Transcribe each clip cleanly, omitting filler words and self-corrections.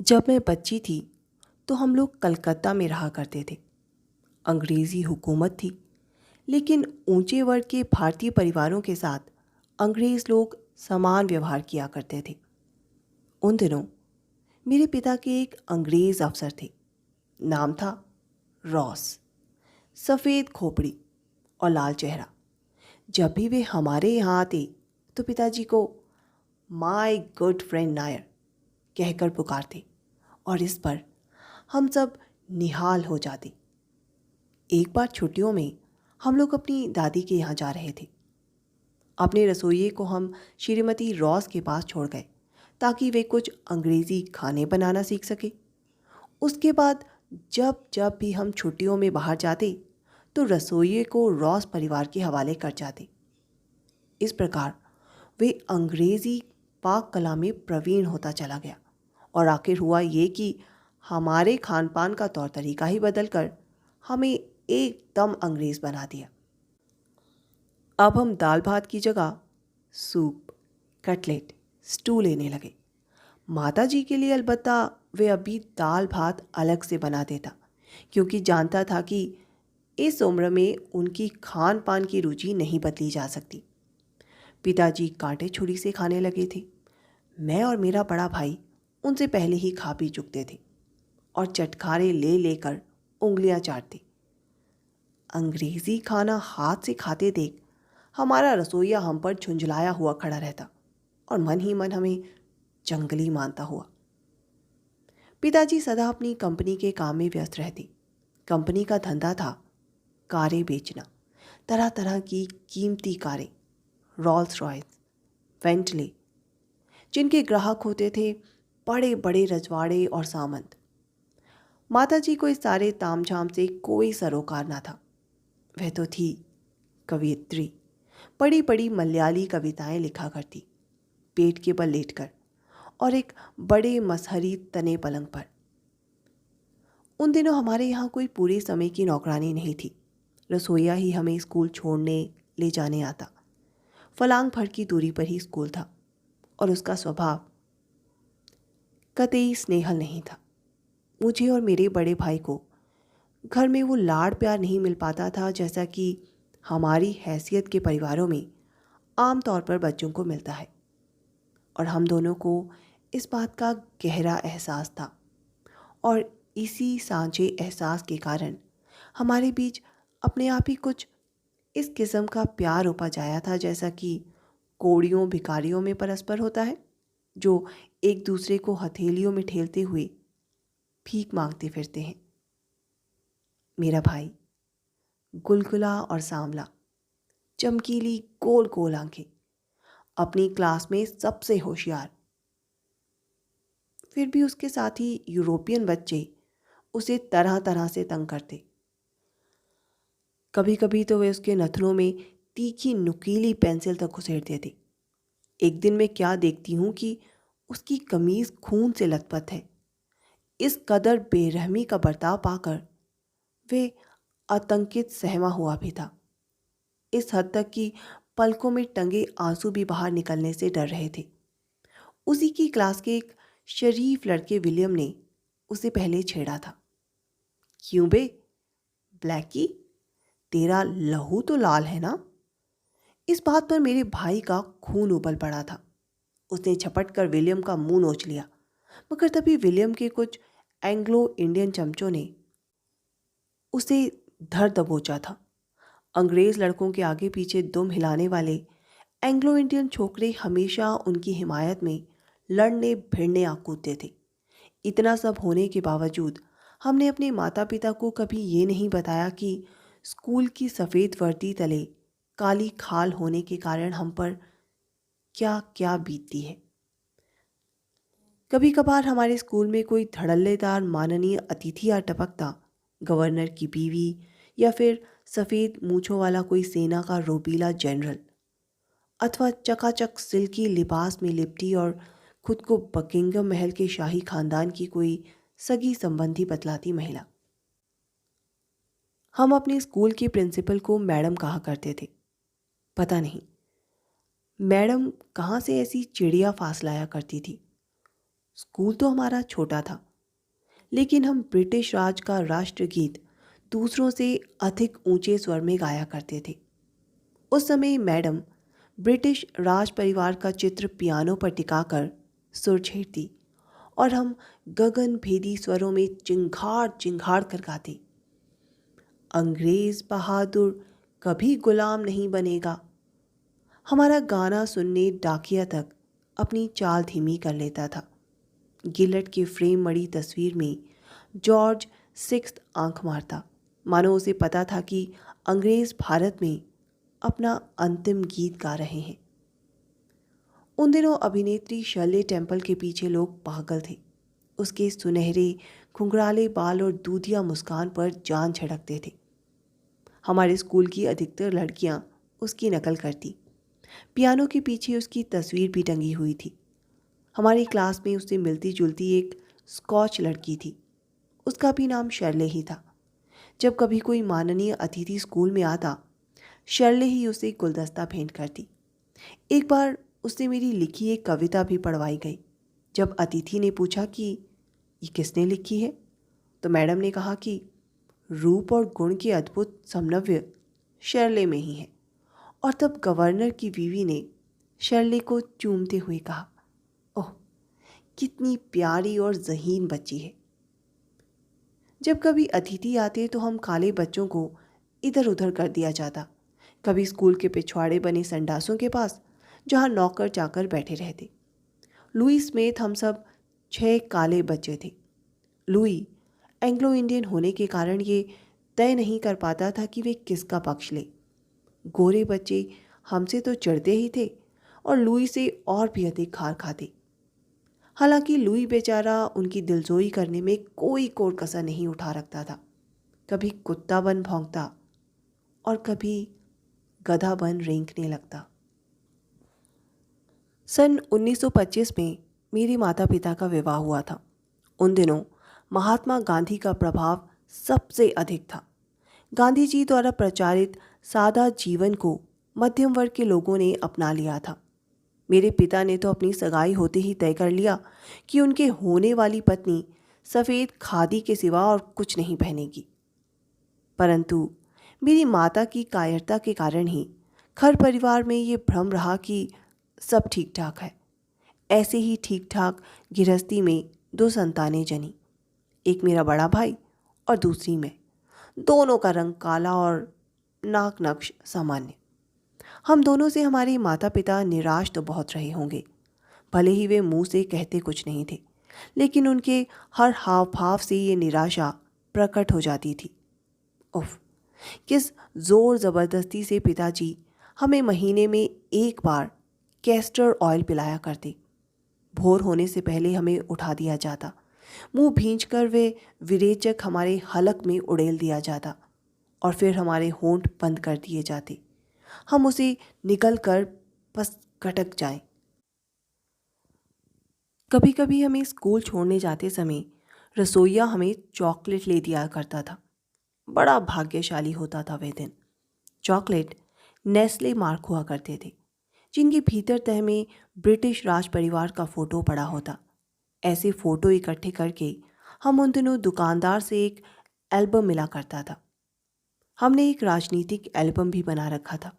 जब मैं बच्ची थी तो हम लोग कलकत्ता में रहा करते थे। अंग्रेज़ी हुकूमत थी, लेकिन ऊंचे वर्ग के भारतीय परिवारों के साथ अंग्रेज़ लोग समान व्यवहार किया करते थे। उन दिनों मेरे पिता के एक अंग्रेज़ अफसर थे। नाम था रॉस। सफ़ेद खोपड़ी और लाल चेहरा। जब भी वे हमारे यहाँ आते तो पिताजी को माय गुड फ्रेंड नायर कहकर पुकारते और इस पर हम सब निहाल हो जाते। एक बार छुट्टियों में हम लोग अपनी दादी के यहाँ जा रहे थे। अपने रसोइये को हम श्रीमती रॉस के पास छोड़ गए ताकि वे कुछ अंग्रेज़ी खाने बनाना सीख सके। उसके बाद जब जब भी हम छुट्टियों में बाहर जाते तो रसोइये को रॉस परिवार के हवाले कर जाते। इस प्रकार वे अंग्रेज़ी पाक कला में प्रवीण होता चला गया और आखिर हुआ ये कि हमारे खान पान का तौर तरीका ही बदल कर हमें एकदम अंग्रेज़ बना दिया। अब हम दाल भात की जगह सूप, कटलेट, स्टू लेने लगे। माता जी के लिए अलबत्ता वे अभी दाल भात अलग से बना देता, क्योंकि जानता था कि इस उम्र में उनकी खान पान की रुचि नहीं बदली जा सकती। पिताजी कांटे छुरी से खाने लगे थे। मैं और मेरा बड़ा भाई उनसे पहले ही खा पी चुकते थे और चटखारे ले लेकर उंगलियां चाटते। अंग्रेज़ी खाना हाथ से खाते देख हमारा रसोइया हम पर झुंझलाया हुआ खड़ा रहता और मन ही मन हमें जंगली मानता हुआ। पिताजी सदा अपनी कंपनी के काम में व्यस्त रहते। कंपनी का धंधा था कारें बेचना, तरह तरह की कीमती कारें, रोल्स रॉयस, वेंटले, जिनके ग्राहक होते थे बड़े बड़े रजवाड़े और सामंत। माता जी को इस सारे तामझाम से कोई सरोकार ना था। वह तो थी कवियत्री, बड़ी बड़ी मलयाली कविताएं लिखा करती, पेट के बल लेटकर और एक बड़े मसहरी तने पलंग पर। उन दिनों हमारे यहाँ कोई पूरे समय की नौकरानी नहीं थी। रसोइया ही हमें स्कूल छोड़ने ले जाने आता। फलांग भर की दूरी पर ही स्कूल था और उसका स्वभाव कतई स्नेहल नहीं था। मुझे और मेरे बड़े भाई को घर में वो लाड़ प्यार नहीं मिल पाता था जैसा कि हमारी हैसियत के परिवारों में आम तौर पर बच्चों को मिलता है, और हम दोनों को इस बात का गहरा एहसास था। और इसी सांझे एहसास के कारण हमारे बीच अपने आप ही कुछ इस किस्म का प्यार उपज आया था, जैसा कि कोड़ियों भिखारियों में परस्पर होता है, जो एक दूसरे को हथेलियों में ठेलते हुए भीख मांगते फिरते हैं। मेरा भाई गुलगुला और सांवला, चमकीली गोल गोल आंखें, अपनी क्लास में सबसे होशियार। फिर भी उसके साथ ही यूरोपियन बच्चे उसे तरह तरह से तंग करते। कभी कभी तो वे उसके नथनों में तीखी नुकीली पेंसिल तक घुसेड़ते थे। एक दिन मैं क्या देखती हूँ कि उसकी कमीज खून से लथपथ है। इस कदर बेरहमी का बर्ताव पाकर वे आतंकित सहमा हुआ भी था, इस हद तक कि पलकों में टंगे आंसू भी बाहर निकलने से डर रहे थे। उसी की क्लास के एक शरीफ लड़के विलियम ने उसे पहले छेड़ा था। क्यों बे ब्लैकी, तेरा लहू तो लाल है ना? इस बात पर मेरे भाई का खून उबल पड़ा था। उसने झपट कर विलियम का मुंह नोच लिया, मगर तभी विलियम के कुछ एंग्लो इंडियन चमचों ने उसे धर दबोचा था। अंग्रेज लड़कों के आगे पीछे दुम हिलाने वाले एंग्लो इंडियन छोकरे हमेशा उनकी हिमायत में लड़ने भिड़ने आ कूदते थे। इतना सब होने के बावजूद हमने अपने माता पिता को कभी ये नहीं बताया कि स्कूल की सफ़ेद वर्दी तले काली खाल होने के कारण हम पर क्या क्या बीतती है। कभी कभार हमारे स्कूल में कोई धड़ल्लेदार माननीय अतिथि आ टपकता, गवर्नर की बीवी या फिर सफ़ेद मूँछों वाला कोई सेना का रोबीला जनरल, अथवा चकाचक सिल्की लिबास में लिपटी और खुद को बकिंगम महल के शाही खानदान की कोई सगी संबंधी बतलाती महिला। हम अपने स्कूल के प्रिंसिपल को मैडम कहा करते थे। पता नहीं मैडम कहाँ से ऐसी चिड़िया फास लाया करती थी। स्कूल तो हमारा छोटा था, लेकिन हम ब्रिटिश राज का राष्ट्रगीत दूसरों से अधिक ऊंचे स्वर में गाया करते थे। उस समय मैडम ब्रिटिश राज परिवार का चित्र पियानो पर टिकाकर सुर छेड़ती और हम गगन भेदी स्वरों में चिंघाड़ चिंघाड़ कर गाते, अंग्रेज बहादुर कभी गुलाम नहीं बनेगा। हमारा गाना सुनने डाकिया तक अपनी चाल धीमी कर लेता था। गिलट की फ्रेम मड़ी तस्वीर में जॉर्ज सिक्स्थ आंख मारता, मानो उसे पता था कि अंग्रेज भारत में अपना अंतिम गीत गा रहे हैं। उन दिनों अभिनेत्री शर्ले टेम्पल के पीछे लोग पागल थे। उसके सुनहरे घुंघराले बाल और दूधिया मुस्कान पर जान छिड़कते थे। हमारे स्कूल की अधिकतर लड़कियां उसकी नकल करती। पियानो के पीछे उसकी तस्वीर भी टंगी हुई थी। हमारी क्लास में उससे मिलती जुलती एक स्कॉच लड़की थी। उसका भी नाम शर्ले ही था। जब कभी कोई माननीय अतिथि स्कूल में आता, शर्ले ही उसे गुलदस्ता भेंट करती। एक बार उससे मेरी लिखी एक कविता भी पढ़वाई गई। जब अतिथि ने पूछा कि ये किसने लिखी है, तो मैडम ने कहा कि रूप और गुण के अद्भुत समन्वय शर्ले में ही है। और तब गवर्नर की बीवी ने शर्ले को चूमते हुए कहा, ओह, कितनी प्यारी और ज़हीन बच्ची है। जब कभी अतिथि आते तो हम काले बच्चों को इधर उधर कर दिया जाता। कभी स्कूल के पिछवाड़े बने संडासों के पास, जहाँ नौकर चाकर बैठे रहते। लुई स्मिथ हम सब 6 काले बच्चे थे। लुई एंग्लो इंडियन होने के कारण ये तय नहीं कर पाता था कि वे किसका पक्ष ले। गोरे बच्चे हमसे तो चिढ़ते ही थे और लुई से और भी अधिक खार खाते। हालांकि लुई बेचारा उनकी दिलजोई करने में कोई कोर कसर नहीं उठा रखता था। कभी कुत्ता बन भौंकता और कभी गधा बन रेंकने लगता। सन 1925 में मेरे माता पिता का विवाह हुआ था। उन दिनों महात्मा गांधी का प्रभाव सबसे अधिक था। गांधी जी द्वारा प्रचारित सादा जीवन को मध्यम वर्ग के लोगों ने अपना लिया था। मेरे पिता ने तो अपनी सगाई होते ही तय कर लिया कि उनके होने वाली पत्नी सफ़ेद खादी के सिवा और कुछ नहीं पहनेगी। परंतु मेरी माता की कायरता के कारण ही घर परिवार में ये भ्रम रहा कि सब ठीक ठाक है। ऐसे ही ठीक ठाक गृहस्थी में 2 संतानें जनी, एक मेरा बड़ा भाई और दूसरी मैं। दोनों का रंग काला और नाक नक्श सामान्य। हम दोनों से हमारे माता पिता निराश तो बहुत रहे होंगे। भले ही वे मुंह से कहते कुछ नहीं थे, लेकिन उनके हर हाव भाव से ये निराशा प्रकट हो जाती थी। उफ, किस जोर ज़बरदस्ती से पिताजी हमें महीने में एक बार कैस्टर ऑयल पिलाया करते। भोर होने से पहले हमें उठा दिया जाता। मुंह भींचकर वे विरेचक हमारे हलक में उड़ेल दिया जाता और फिर हमारे होंठ बंद कर दिए जाते। हम उसे निकल कर बस कटक जाएं। कभी कभी हमें स्कूल छोड़ने जाते समय रसोइया हमें चॉकलेट ले दिया करता था। बड़ा भाग्यशाली होता था वह दिन। चॉकलेट नेस्ले मार्क हुआ करते थे, जिनके भीतर तह में ब्रिटिश राज परिवार का फ़ोटो पड़ा होता। ऐसे फ़ोटो इकट्ठे करके हम उन दिनों दुकानदार से एक एल्बम मिला करता था। हमने एक राजनीतिक एल्बम भी बना रखा था,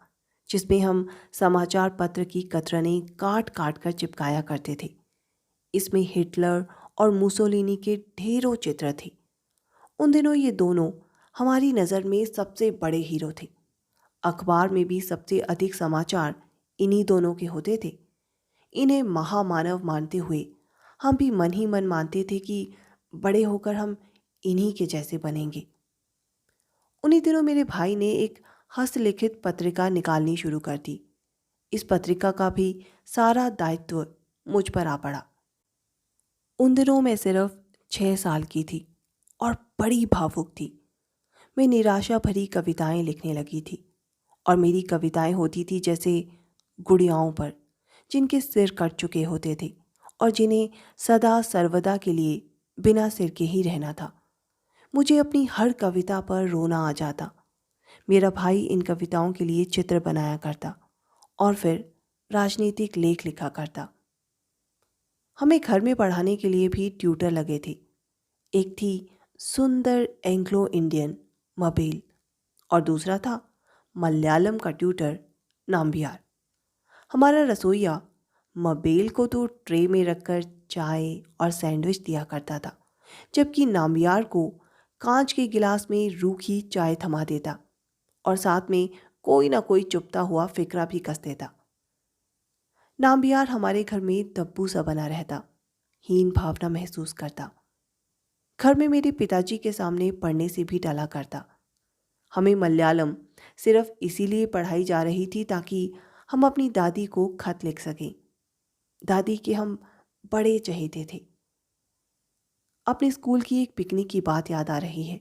जिसमें हम समाचार पत्र की कतरनें काट काट कर चिपकाया करते थे। इसमें हिटलर और मुसोलिनी के ढेरों चित्र थे। उन दिनों ये दोनों हमारी नज़र में सबसे बड़े हीरो थे। अखबार में भी सबसे अधिक समाचार इन्हीं दोनों के होते थे। इन्हें महामानव मानते हुए हम भी मन ही मन मानते थे कि बड़े होकर हम इन्हीं के जैसे बनेंगे। उन्हीं दिनों मेरे भाई ने एक हस्तलिखित पत्रिका निकालनी शुरू कर दी। इस पत्रिका का भी सारा दायित्व मुझ पर आ पड़ा। उन दिनों मैं सिर्फ 6 साल की थी और बड़ी भावुक थी। मैं निराशा भरी कविताएं लिखने लगी थी और मेरी कविताएं होती थी जैसे गुड़ियाओं पर, जिनके सिर कट चुके होते थे और जिन्हें सदा सर्वदा के लिए बिना सिर के ही रहना था। मुझे अपनी हर कविता पर रोना आ जाता। मेरा भाई इन कविताओं के लिए चित्र बनाया करता और फिर राजनीतिक लेख लिखा करता। हमें घर में पढ़ाने के लिए भी ट्यूटर लगे थे। एक थी सुंदर एंग्लो इंडियन मबेल और दूसरा था मलयालम का ट्यूटर नाम्बियार। हमारा रसोइया मबेल को तो ट्रे में रखकर चाय और सैंडविच दिया करता था, जबकि नाम्बियार को कांच के गिलास में रूखी चाय थमा देता और साथ में कोई ना कोई चुपता हुआ फिकरा भी कस देता। नाम्बियार हमारे घर में तब्बू सा बना रहता, हीन भावना महसूस करता। घर में मेरे पिताजी के सामने पढ़ने से भी टला करता। हमें मलयालम सिर्फ इसीलिए पढ़ाई जा रही थी ताकि हम अपनी दादी को खत लिख सकें। दादी के हम बड़े चहेते थे। अपने स्कूल की एक पिकनिक की बात याद आ रही है।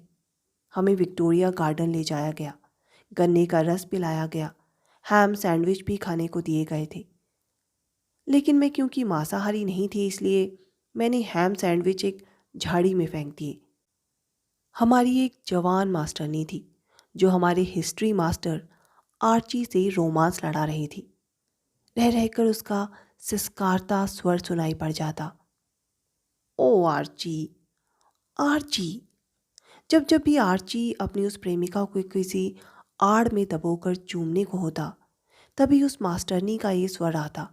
हमें विक्टोरिया गार्डन ले जाया गया, गन्ने का रस पिलाया गया, हैम सैंडविच भी खाने को दिए गए थे। लेकिन मैं क्योंकि मांसाहारी नहीं थी, इसलिए मैंने हैम सैंडविच एक झाड़ी में फेंक दिए। हमारी एक जवान मास्टरनी थी जो हमारे हिस्ट्री मास्टर आर्ची से रोमांस लड़ा रही थी। रह रहकर उसका सिसकारता स्वर सुनाई पड़ जाता। ओ आर्ची, आर्ची। जब जब भी आर्ची अपनी उस प्रेमिका को किसी आड़ में दबोकर चूमने को होता, तभी उस मास्टरनी का ये स्वर आता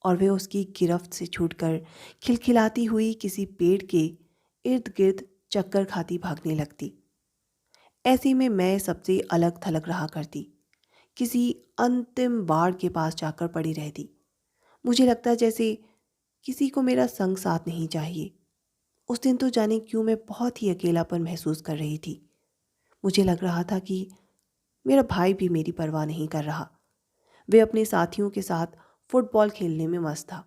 और वे उसकी गिरफ्त से छूटकर खिलखिलाती हुई किसी पेड़ के इर्द गिर्द चक्कर खाती भागने लगती। ऐसे में मैं सबसे अलग थलग रहा करती, किसी अंतिम बाड़ के पास जाकर पड़ी रहती। मुझे लगता जैसे किसी को मेरा संग साथ नहीं चाहिए। उस दिन तो जाने क्यों मैं बहुत ही अकेलापन महसूस कर रही थी। मुझे लग रहा था कि मेरा भाई भी मेरी परवाह नहीं कर रहा। वे अपने साथियों के साथ फुटबॉल खेलने में मस्त था।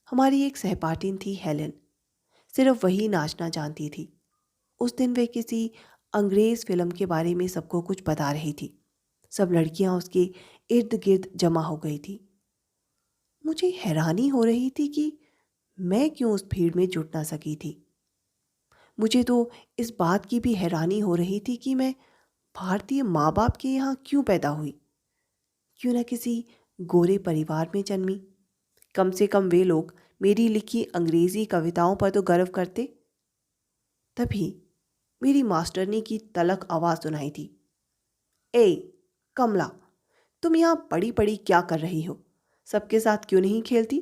हमारी एक सहपाठिन थी हेलेन, सिर्फ वही नाचना जानती थी। उस दिन वे किसी अंग्रेज़ फिल्म के बारे में सबको कुछ बता रही थी। सब लड़कियां उसके इर्द गिर्द जमा हो गई थी। मुझे हैरानी हो रही थी कि मैं क्यों उस भीड़ में जुट ना सकी थी। मुझे तो इस बात की भी हैरानी हो रही थी कि मैं भारतीय माँ बाप के यहाँ क्यों पैदा हुई। क्यों ना किसी गोरे परिवार में जन्मी। कम से कम वे लोग मेरी लिखी अंग्रेजी कविताओं पर तो गर्व करते। तभी मेरी मास्टरनी की तलख आवाज़ सुनाई थी। ए कमला, तुम यहाँ पड़ी पड़ी क्या कर रही हो? सबके साथ क्यों नहीं खेलती?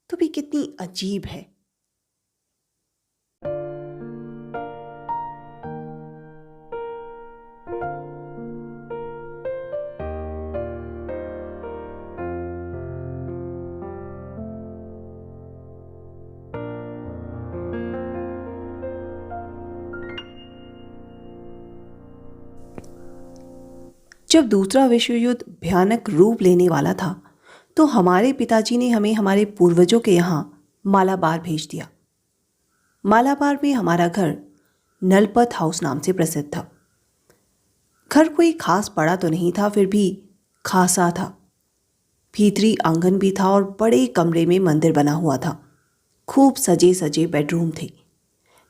तो भी कितनी अजीब है। जब दूसरा विश्व युद्ध भयानक रूप लेने वाला था, तो हमारे पिताजी ने हमें हमारे पूर्वजों के यहाँ मालाबार भेज दिया। मालाबार में हमारा घर नलपत हाउस नाम से प्रसिद्ध था। घर कोई खास बड़ा तो नहीं था, फिर भी खासा था। भीतरी आंगन भी था और बड़े कमरे में मंदिर बना हुआ था। खूब सजे सजे बेडरूम थे,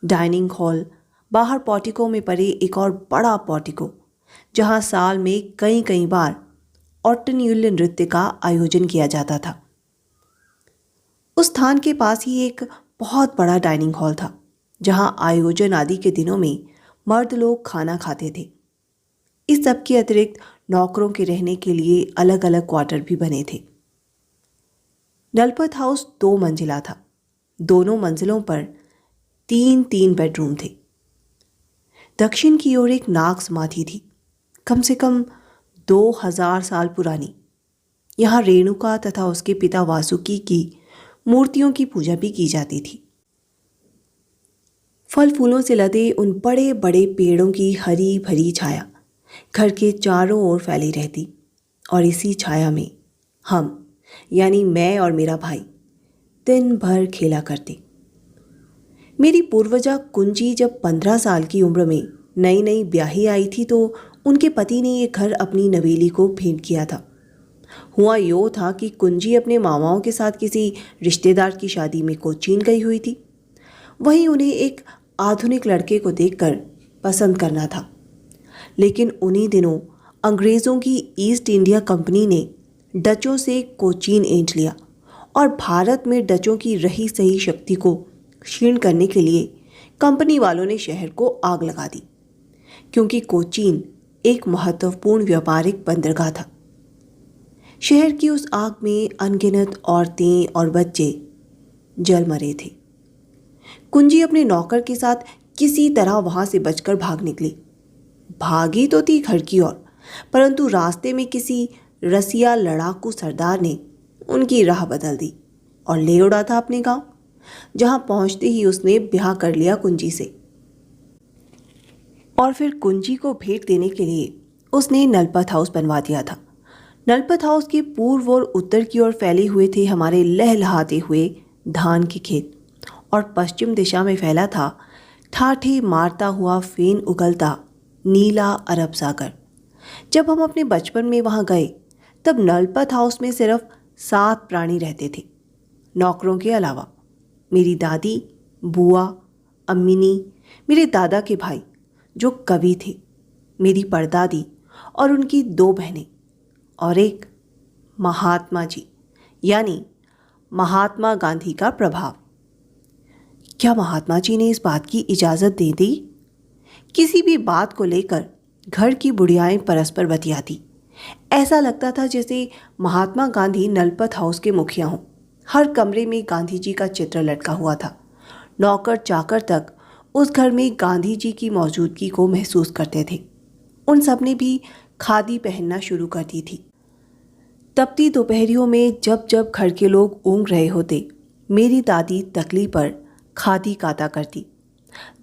डाइनिंग हॉल, बाहर पोर्टिको में पड़े एक और बड़ा पोर्टिको, जहाँ साल में कई कई बार ऑटन्यूल नृत्य का आयोजन किया जाता था। उस स्थान के पास ही एक बहुत बड़ा डाइनिंग हॉल था, जहाँ आयोजन आदि के दिनों में मर्द लोग खाना खाते थे। इस सब के अतिरिक्त नौकरों के रहने के लिए अलग अलग क्वार्टर भी बने थे। नलपत हाउस 2 मंजिला था। दोनों मंजिलों पर 3-3 बेडरूम थे। दक्षिण की ओर एक नाग समाधि थी, कम से कम 2000 साल पुरानी। यहाँ रेणुका तथा उसके पिता वासुकी की मूर्तियों की पूजा भी की जाती थी। फल फूलों से लदे उन बड़े बड़े पेड़ों की हरी भरी छाया घर के चारों ओर फैली रहती और इसी छाया में हम, यानी मैं और मेरा भाई, दिन भर खेला करते। मेरी पूर्वजा कुंजी जब 15 साल की उम्र में नई नई ब्याही आई थी, तो उनके पति ने ये घर अपनी नवेली को भेंट किया था। हुआ यूँ था कि कुंजी अपने मामाओं के साथ किसी रिश्तेदार की शादी में कोचीन गई हुई थी। वहीं उन्हें एक आधुनिक लड़के को देखकर पसंद करना था। लेकिन उन्हीं दिनों अंग्रेज़ों की ईस्ट इंडिया कंपनी ने डचों से कोचीन ऐंठ लिया और भारत में डचों की रही सही शक्ति को क्षीण करने के लिए कंपनी वालों ने शहर को आग लगा दी, क्योंकि कोचीन एक महत्वपूर्ण व्यापारिक बंदरगाह था। शहर की उस आग में अनगिनत औरतें और बच्चे जल मरे थे। कुंजी अपने नौकर के साथ किसी तरह वहां से बचकर भाग निकली। भागी तो थी घर की ओर, परंतु रास्ते में किसी रसिया लड़ाकू सरदार ने उनकी राह बदल दी और ले उड़ा था अपने गांव, जहां पहुंचते ही उसने ब्याह कर लिया कुंजी से। और फिर कुंजी को भेंट देने के लिए उसने नलपत हाउस बनवा दिया था। नलपत हाउस के पूर्व और उत्तर की ओर फैले हुए थे हमारे लहलहाते हुए धान के खेत, और पश्चिम दिशा में फैला था ठाठे मारता हुआ फेन उगलता नीला अरब सागर। जब हम अपने बचपन में वहां गए तब नलपत हाउस में सिर्फ 7 प्राणी रहते थे, नौकरों के अलावा। मेरी दादी, बुआ, अम्मिनी, मेरे दादा के भाई जो कवि थे, मेरी परदादी और उनकी 2 बहनें, और एक महात्मा जी, यानी महात्मा गांधी का प्रभाव। क्या महात्मा जी ने इस बात की इजाज़त दे दी? किसी भी बात को लेकर घर की बुढ़ियाएं परस्पर बतियाती। ऐसा लगता था जैसे महात्मा गांधी नलपत हाउस के मुखिया हों। हर कमरे में गांधी जी का चित्र लटका हुआ था। नौकर चाकर तक उस घर में गांधी जी की मौजूदगी को महसूस करते थे। उन सब ने भी खादी पहनना शुरू कर दी थी। तपती दोपहरियों में जब जब घर के लोग ऊँघ रहे होते, मेरी दादी तकली पर खादी काता करती।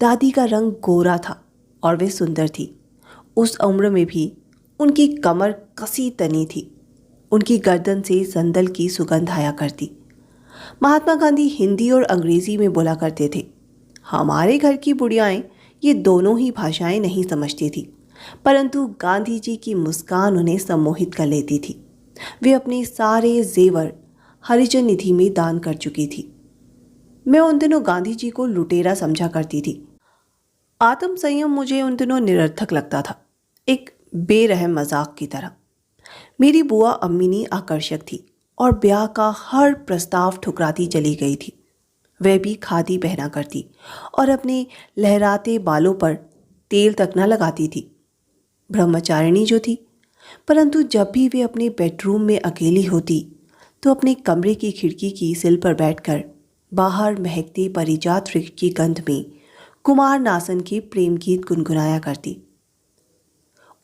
दादी का रंग गोरा था और वे सुंदर थी। उस उम्र में भी उनकी कमर कसी तनी थी। उनकी गर्दन से संदल की सुगंध आया करती। महात्मा गांधी हिंदी और अंग्रेजी में बोला करते थे। हमारे घर की बुढ़ियाएं ये दोनों ही भाषाएं नहीं समझती थी, परंतु गांधी जी की मुस्कान उन्हें सम्मोहित कर लेती थी। वे अपने सारे जेवर हरिजन निधि में दान कर चुकी थी। मैं उन दिनों गांधी जी को लुटेरा समझा करती थी। आत्म संयम मुझे उन दिनों निरर्थक लगता था, एक बेरहम मजाक की तरह। मेरी बुआ अम्मिनी आकर्षक थी और ब्याह का हर प्रस्ताव ठुकराती चली गई थी। वह भी खादी पहना करती और अपने लहराते बालों पर तेल तक न लगाती थी। ब्रह्मचारिणी जो थी, परंतु जब भी वे अपने बेडरूम में अकेली होती तो अपने कमरे की खिड़की की सिल पर बैठकर बाहर महकते परिजात वृक्ष की गंध में कुमार नासन के प्रेम गीत गुनगुनाया करती।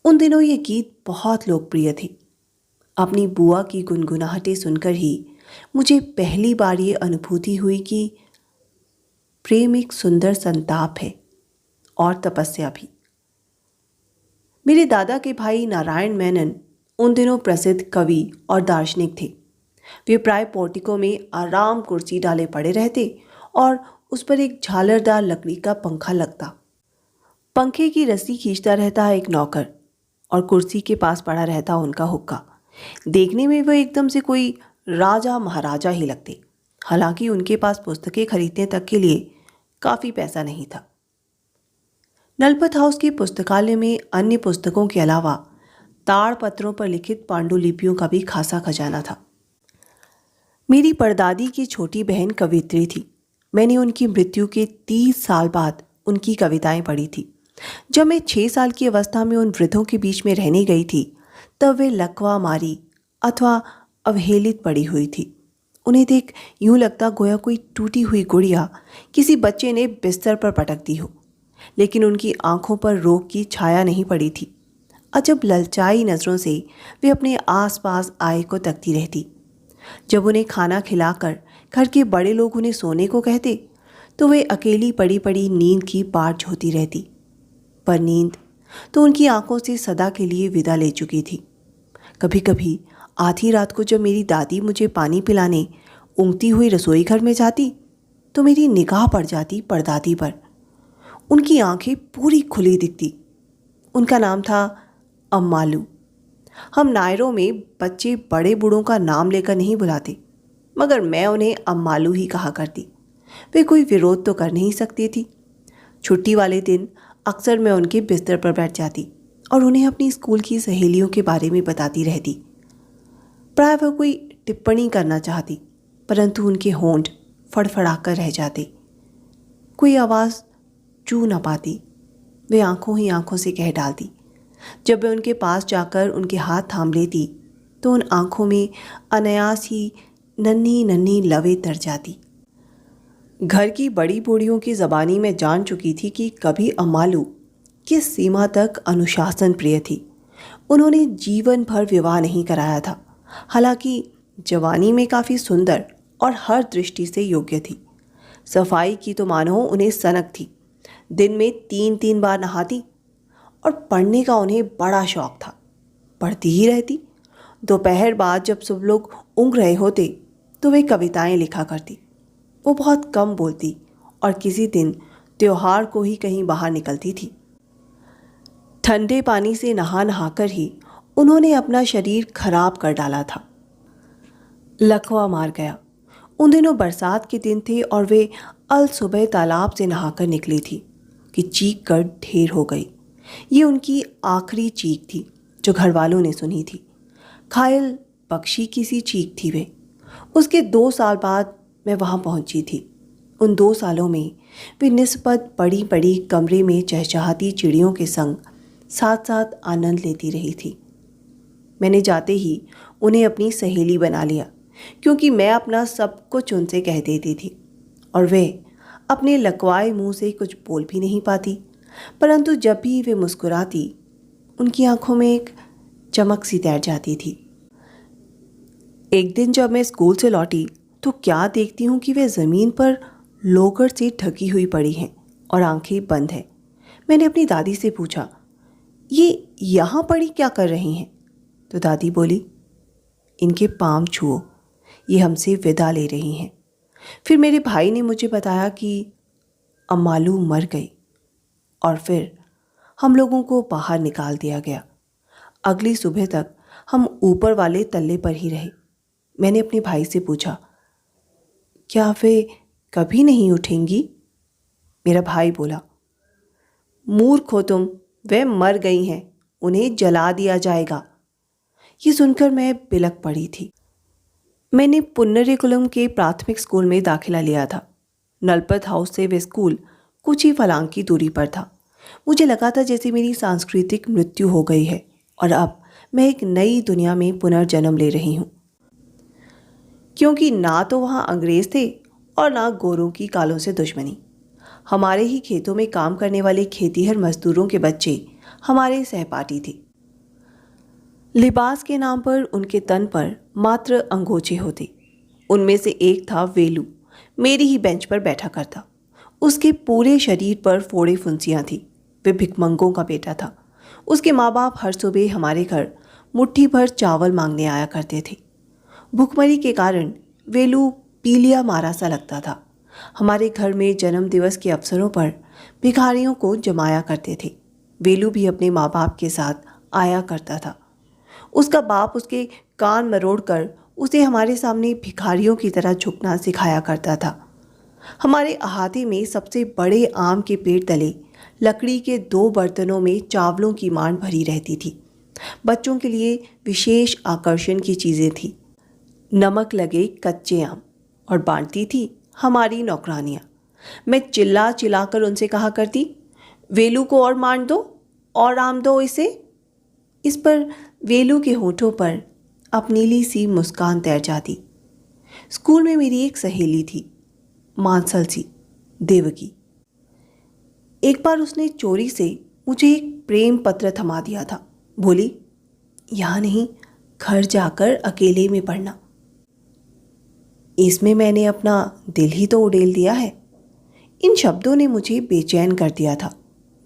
उन दिनों ये गीत बहुत लोकप्रिय थे। अपनी बुआ की गुनगुनाहटें सुनकर ही मुझे पहली बार ये अनुभूति हुई कि प्रेम एक सुंदर संताप है और तपस्या भी। मेरे दादा के भाई नारायण मेनन उन दिनों प्रसिद्ध कवि और दार्शनिक थे। वे प्राय पोर्टिको में आराम कुर्सी डाले पड़े रहते और उस पर एक झालरदार लकड़ी का पंखा लगता। पंखे की रस्सी खींचता रहता एक नौकर और कुर्सी के पास पड़ा रहता उनका हुक्का। देखने में वह एकदम से कोई राजा महाराजा ही लगते। हालांकि उनके पास पुस्तकें खरीदने तक के लिए काफ़ी पैसा नहीं था। नलपत हाउस के पुस्तकालय में अन्य पुस्तकों के अलावा ताड़पत्रों पर लिखित पांडुलिपियों का भी खासा खजाना था। मेरी परदादी की छोटी बहन कवियत्री थी। मैंने उनकी मृत्यु के 30 साल बाद उनकी कविताएं पढ़ी थी। जब मैं 6 साल की अवस्था में उन वृद्धों के बीच में रहने गई थी तब वे लकवा मारी अथवा अवहेलित पड़ी हुई थी। उन्हें देख यूं लगता गोया कोई टूटी हुई गुड़िया किसी बच्चे ने बिस्तर पर पटक दी हो, लेकिन उनकी आंखों पर रोग की छाया नहीं पड़ी थी। अजब ललचाई नज़रों से वे अपने आसपास आए को तकती रहती। जब उन्हें खाना खिलाकर घर के बड़े लोग उन्हें सोने को कहते तो वे अकेली पड़ी पड़ी नींद की बाट झोती रहती। पर नींद तो उनकी आंखों से सदा के लिए विदा ले चुकी थी। कभी कभी आधी रात को जब मेरी दादी मुझे पानी पिलाने ऊँघती हुई रसोई घर में जाती तो मेरी निगाह पड़ जाती परदादी पर। उनकी आंखें पूरी खुली दिखती। उनका नाम था अम्मालू। हम नायरों में बच्चे बड़े बूढ़ों का नाम लेकर नहीं बुलाते, मगर मैं उन्हें अम्मालू ही कहा करती। वे कोई विरोध तो कर नहीं सकती थी। छुट्टी वाले दिन अक्सर मैं उनके बिस्तर पर बैठ जाती और उन्हें अपनी स्कूल की सहेलियों के बारे में बताती रहती। प्राय वह कोई टिप्पणी करना चाहती, परंतु उनके होंठ फड़फड़ाकर रह जाते। कोई आवाज़ चू न पाती। वे आंखों ही आंखों से कह डालती। जब मैं उनके पास जाकर उनके हाथ थाम लेती तो उन आंखों में अनायास ही नन्ही नन्ही लवें तर जाती। घर की बड़ी बूढ़ियों की ज़बानी में जान चुकी थी कि कभी अम्मालू किस सीमा तक अनुशासन प्रिय थी। उन्होंने जीवन भर विवाह नहीं कराया था, हालांकि जवानी में काफ़ी सुंदर और हर दृष्टि से योग्य थी। सफाई की तो मानो उन्हें सनक थी। दिन में 3-3 बार नहाती और पढ़ने का उन्हें बड़ा शौक था। पढ़ती ही रहती। दोपहर बाद जब सब लोग ऊँघ रहे होते तो वे कविताएं लिखा करती। वो बहुत कम बोलती और किसी दिन त्योहार को ही कहीं बाहर निकलती थी। ठंडे पानी से नहा नहाकर ही उन्होंने अपना शरीर खराब कर डाला था। लकवा मार गया। उन दिनों बरसात के दिन थे और वे अल सुबह तालाब से नहाकर निकली थी कि चीख कर ढेर हो गई। ये उनकी आखिरी चीख थी जो घर वालों ने सुनी थी। घायल पक्षी की सी चीख थी वे। उसके 2 साल बाद मैं वहाँ पहुँची थी। उन 2 सालों में वे निस्बत बड़ी बड़ी कमरे में चहचहाती चिड़ियों के संग साथ साथ आनंद लेती रही थी। मैंने जाते ही उन्हें अपनी सहेली बना लिया, क्योंकि मैं अपना सब कुछ उनसे कह देती थी और वे अपने लकवाए मुंह से कुछ बोल भी नहीं पाती। परंतु जब भी वे मुस्कुराती उनकी आंखों में एक चमक सी तैर जाती थी। एक दिन जब मैं स्कूल से लौटी तो क्या देखती हूँ कि वे ज़मीन पर लोकर से ढकी हुई पड़ी हैं और आंखें बंद हैं। मैंने अपनी दादी से पूछा, ये यहाँ पड़ी क्या कर रही हैं? तो दादी बोली, इनके पाँव छुओ, ये हमसे विदा ले रही हैं। फिर मेरे भाई ने मुझे बताया कि अम्मालू मर गई और फिर हम लोगों को बाहर निकाल दिया गया। अगली सुबह तक हम ऊपर वाले तल्ले पर ही रहे। मैंने अपने भाई से पूछा, क्या वे कभी नहीं उठेंगी? मेरा भाई बोला, मूर्ख हो तुम, वे मर गई हैं, उन्हें जला दिया जाएगा। ये सुनकर मैं बिलक पड़ी थी। मैंने पुन्नरेकुलम के प्राथमिक स्कूल में दाखिला लिया था। नलपत हाउस से वे स्कूल कुछ ही फलांग की दूरी पर था। मुझे लगा था जैसे मेरी सांस्कृतिक मृत्यु हो गई है और अब मैं एक नई दुनिया में पुनर्जन्म ले रही हूँ, क्योंकि ना तो वहाँ अंग्रेज थे और ना गोरों की कालों से दुश्मनी। हमारे ही खेतों में काम करने वाले खेतीहर मजदूरों के बच्चे हमारे सहपाठी थे। लिबास के नाम पर उनके तन पर मात्र अंगोछे होते। उनमें से एक था वेलू, मेरी ही बेंच पर बैठा करता। उसके पूरे शरीर पर फोड़े फुंसियाँ थीं। वे भिखमंगों का बेटा था। उसके माँ बाप हर सुबह हमारे घर मुट्ठी भर चावल मांगने आया करते थे। भूखमरी के कारण वेलू पीलिया मारा सा लगता था। हमारे घर में जन्मदिवस के अवसरों पर भिखारियों को जमाया करते थे। वेलू भी अपने माँ बाप के साथ आया करता था। उसका बाप उसके कान मरोड़कर उसे हमारे सामने भिखारियों की तरह झुकना सिखाया करता था। हमारे अहाते में सबसे बड़े आम के पेड़ तले लकड़ी के 2 बर्तनों में चावलों की मांड भरी रहती थी। बच्चों के लिए विशेष आकर्षण की चीज़ें थीं। नमक लगे कच्चे आम और बांटती थी हमारी नौकरानियाँ। मैं चिल्ला चिल्लाकर उनसे कहा करती, वेलू को और मांड दो और आम दो इसे। इस पर वेलू के होठों पर अपनीली सी मुस्कान तैर जाती। स्कूल में मेरी एक सहेली थी, मांसल सी, देवकी। एक बार उसने चोरी से मुझे एक प्रेम पत्र थमा दिया था। बोली, यहाँ नहीं, घर जाकर अकेले में पढ़ना। इसमें मैंने अपना दिल ही तो उड़ेल दिया है। इन शब्दों ने मुझे बेचैन कर दिया था।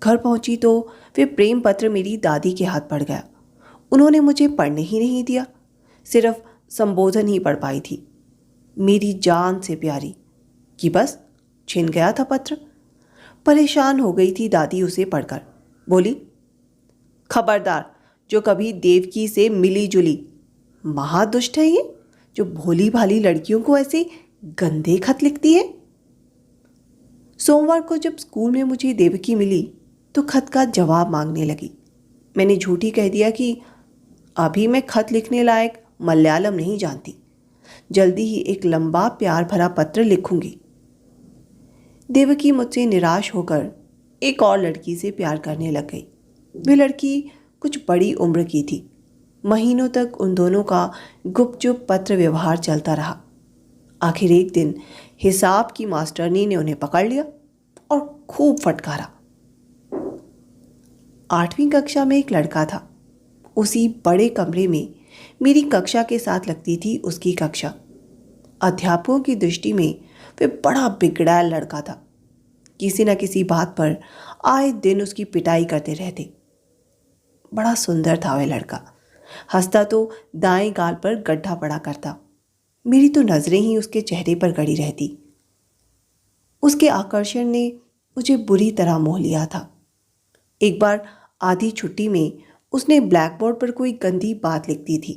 घर पहुंची तो वे प्रेम पत्र मेरी दादी के हाथ पड़ गया। उन्होंने मुझे पढ़ने ही नहीं दिया, सिर्फ संबोधन ही पढ़ पाई थी, मेरी जान से प्यारी, कि बस छिन गया था पत्र। परेशान हो गई थी दादी उसे पढ़कर। बोली, खबरदार, जो कभी देवकी से मिली जुली, महादुष्ट है ये, जो भोली भाली लड़कियों को ऐसे गंदे खत लिखती है। सोमवार को जब स्कूल में मुझे देवकी मिली तो खत का जवाब मांगने लगी। मैंने झूठी कह दिया कि अभी मैं खत लिखने लायक मलयालम नहीं जानती। जल्दी ही एक लंबा प्यार भरा पत्र लिखूंगी। देवकी मुझसे निराश होकर एक और लड़की से प्यार करने लग गई। वह लड़की कुछ बड़ी उम्र की थी। महीनों तक उन दोनों का गुपचुप पत्र व्यवहार चलता रहा। आखिर एक दिन हिसाब की मास्टरनी ने उन्हें पकड़ लिया और खूब फटकारा। 8वीं कक्षा में एक लड़का था। उसी बड़े कमरे में मेरी कक्षा के साथ लगती थी उसकी कक्षा। अध्यापकों की दृष्टि में वह बड़ा बिगड़ैल लड़का था। किसी न किसी बात पर आए दिन उसकी पिटाई करते रहते। बड़ा सुंदर था वह लड़का। हंसता तो दाएं गाल पर गड्ढा पड़ा करता। मेरी तो नजरें ही उसके चेहरे पर गड़ी रहती। उसके आकर्षण ने मुझे बुरी तरह मोह लिया था। एक बार आधी छुट्टी में उसने ब्लैक बोर्ड पर कोई गंदी बात लिख दी थी।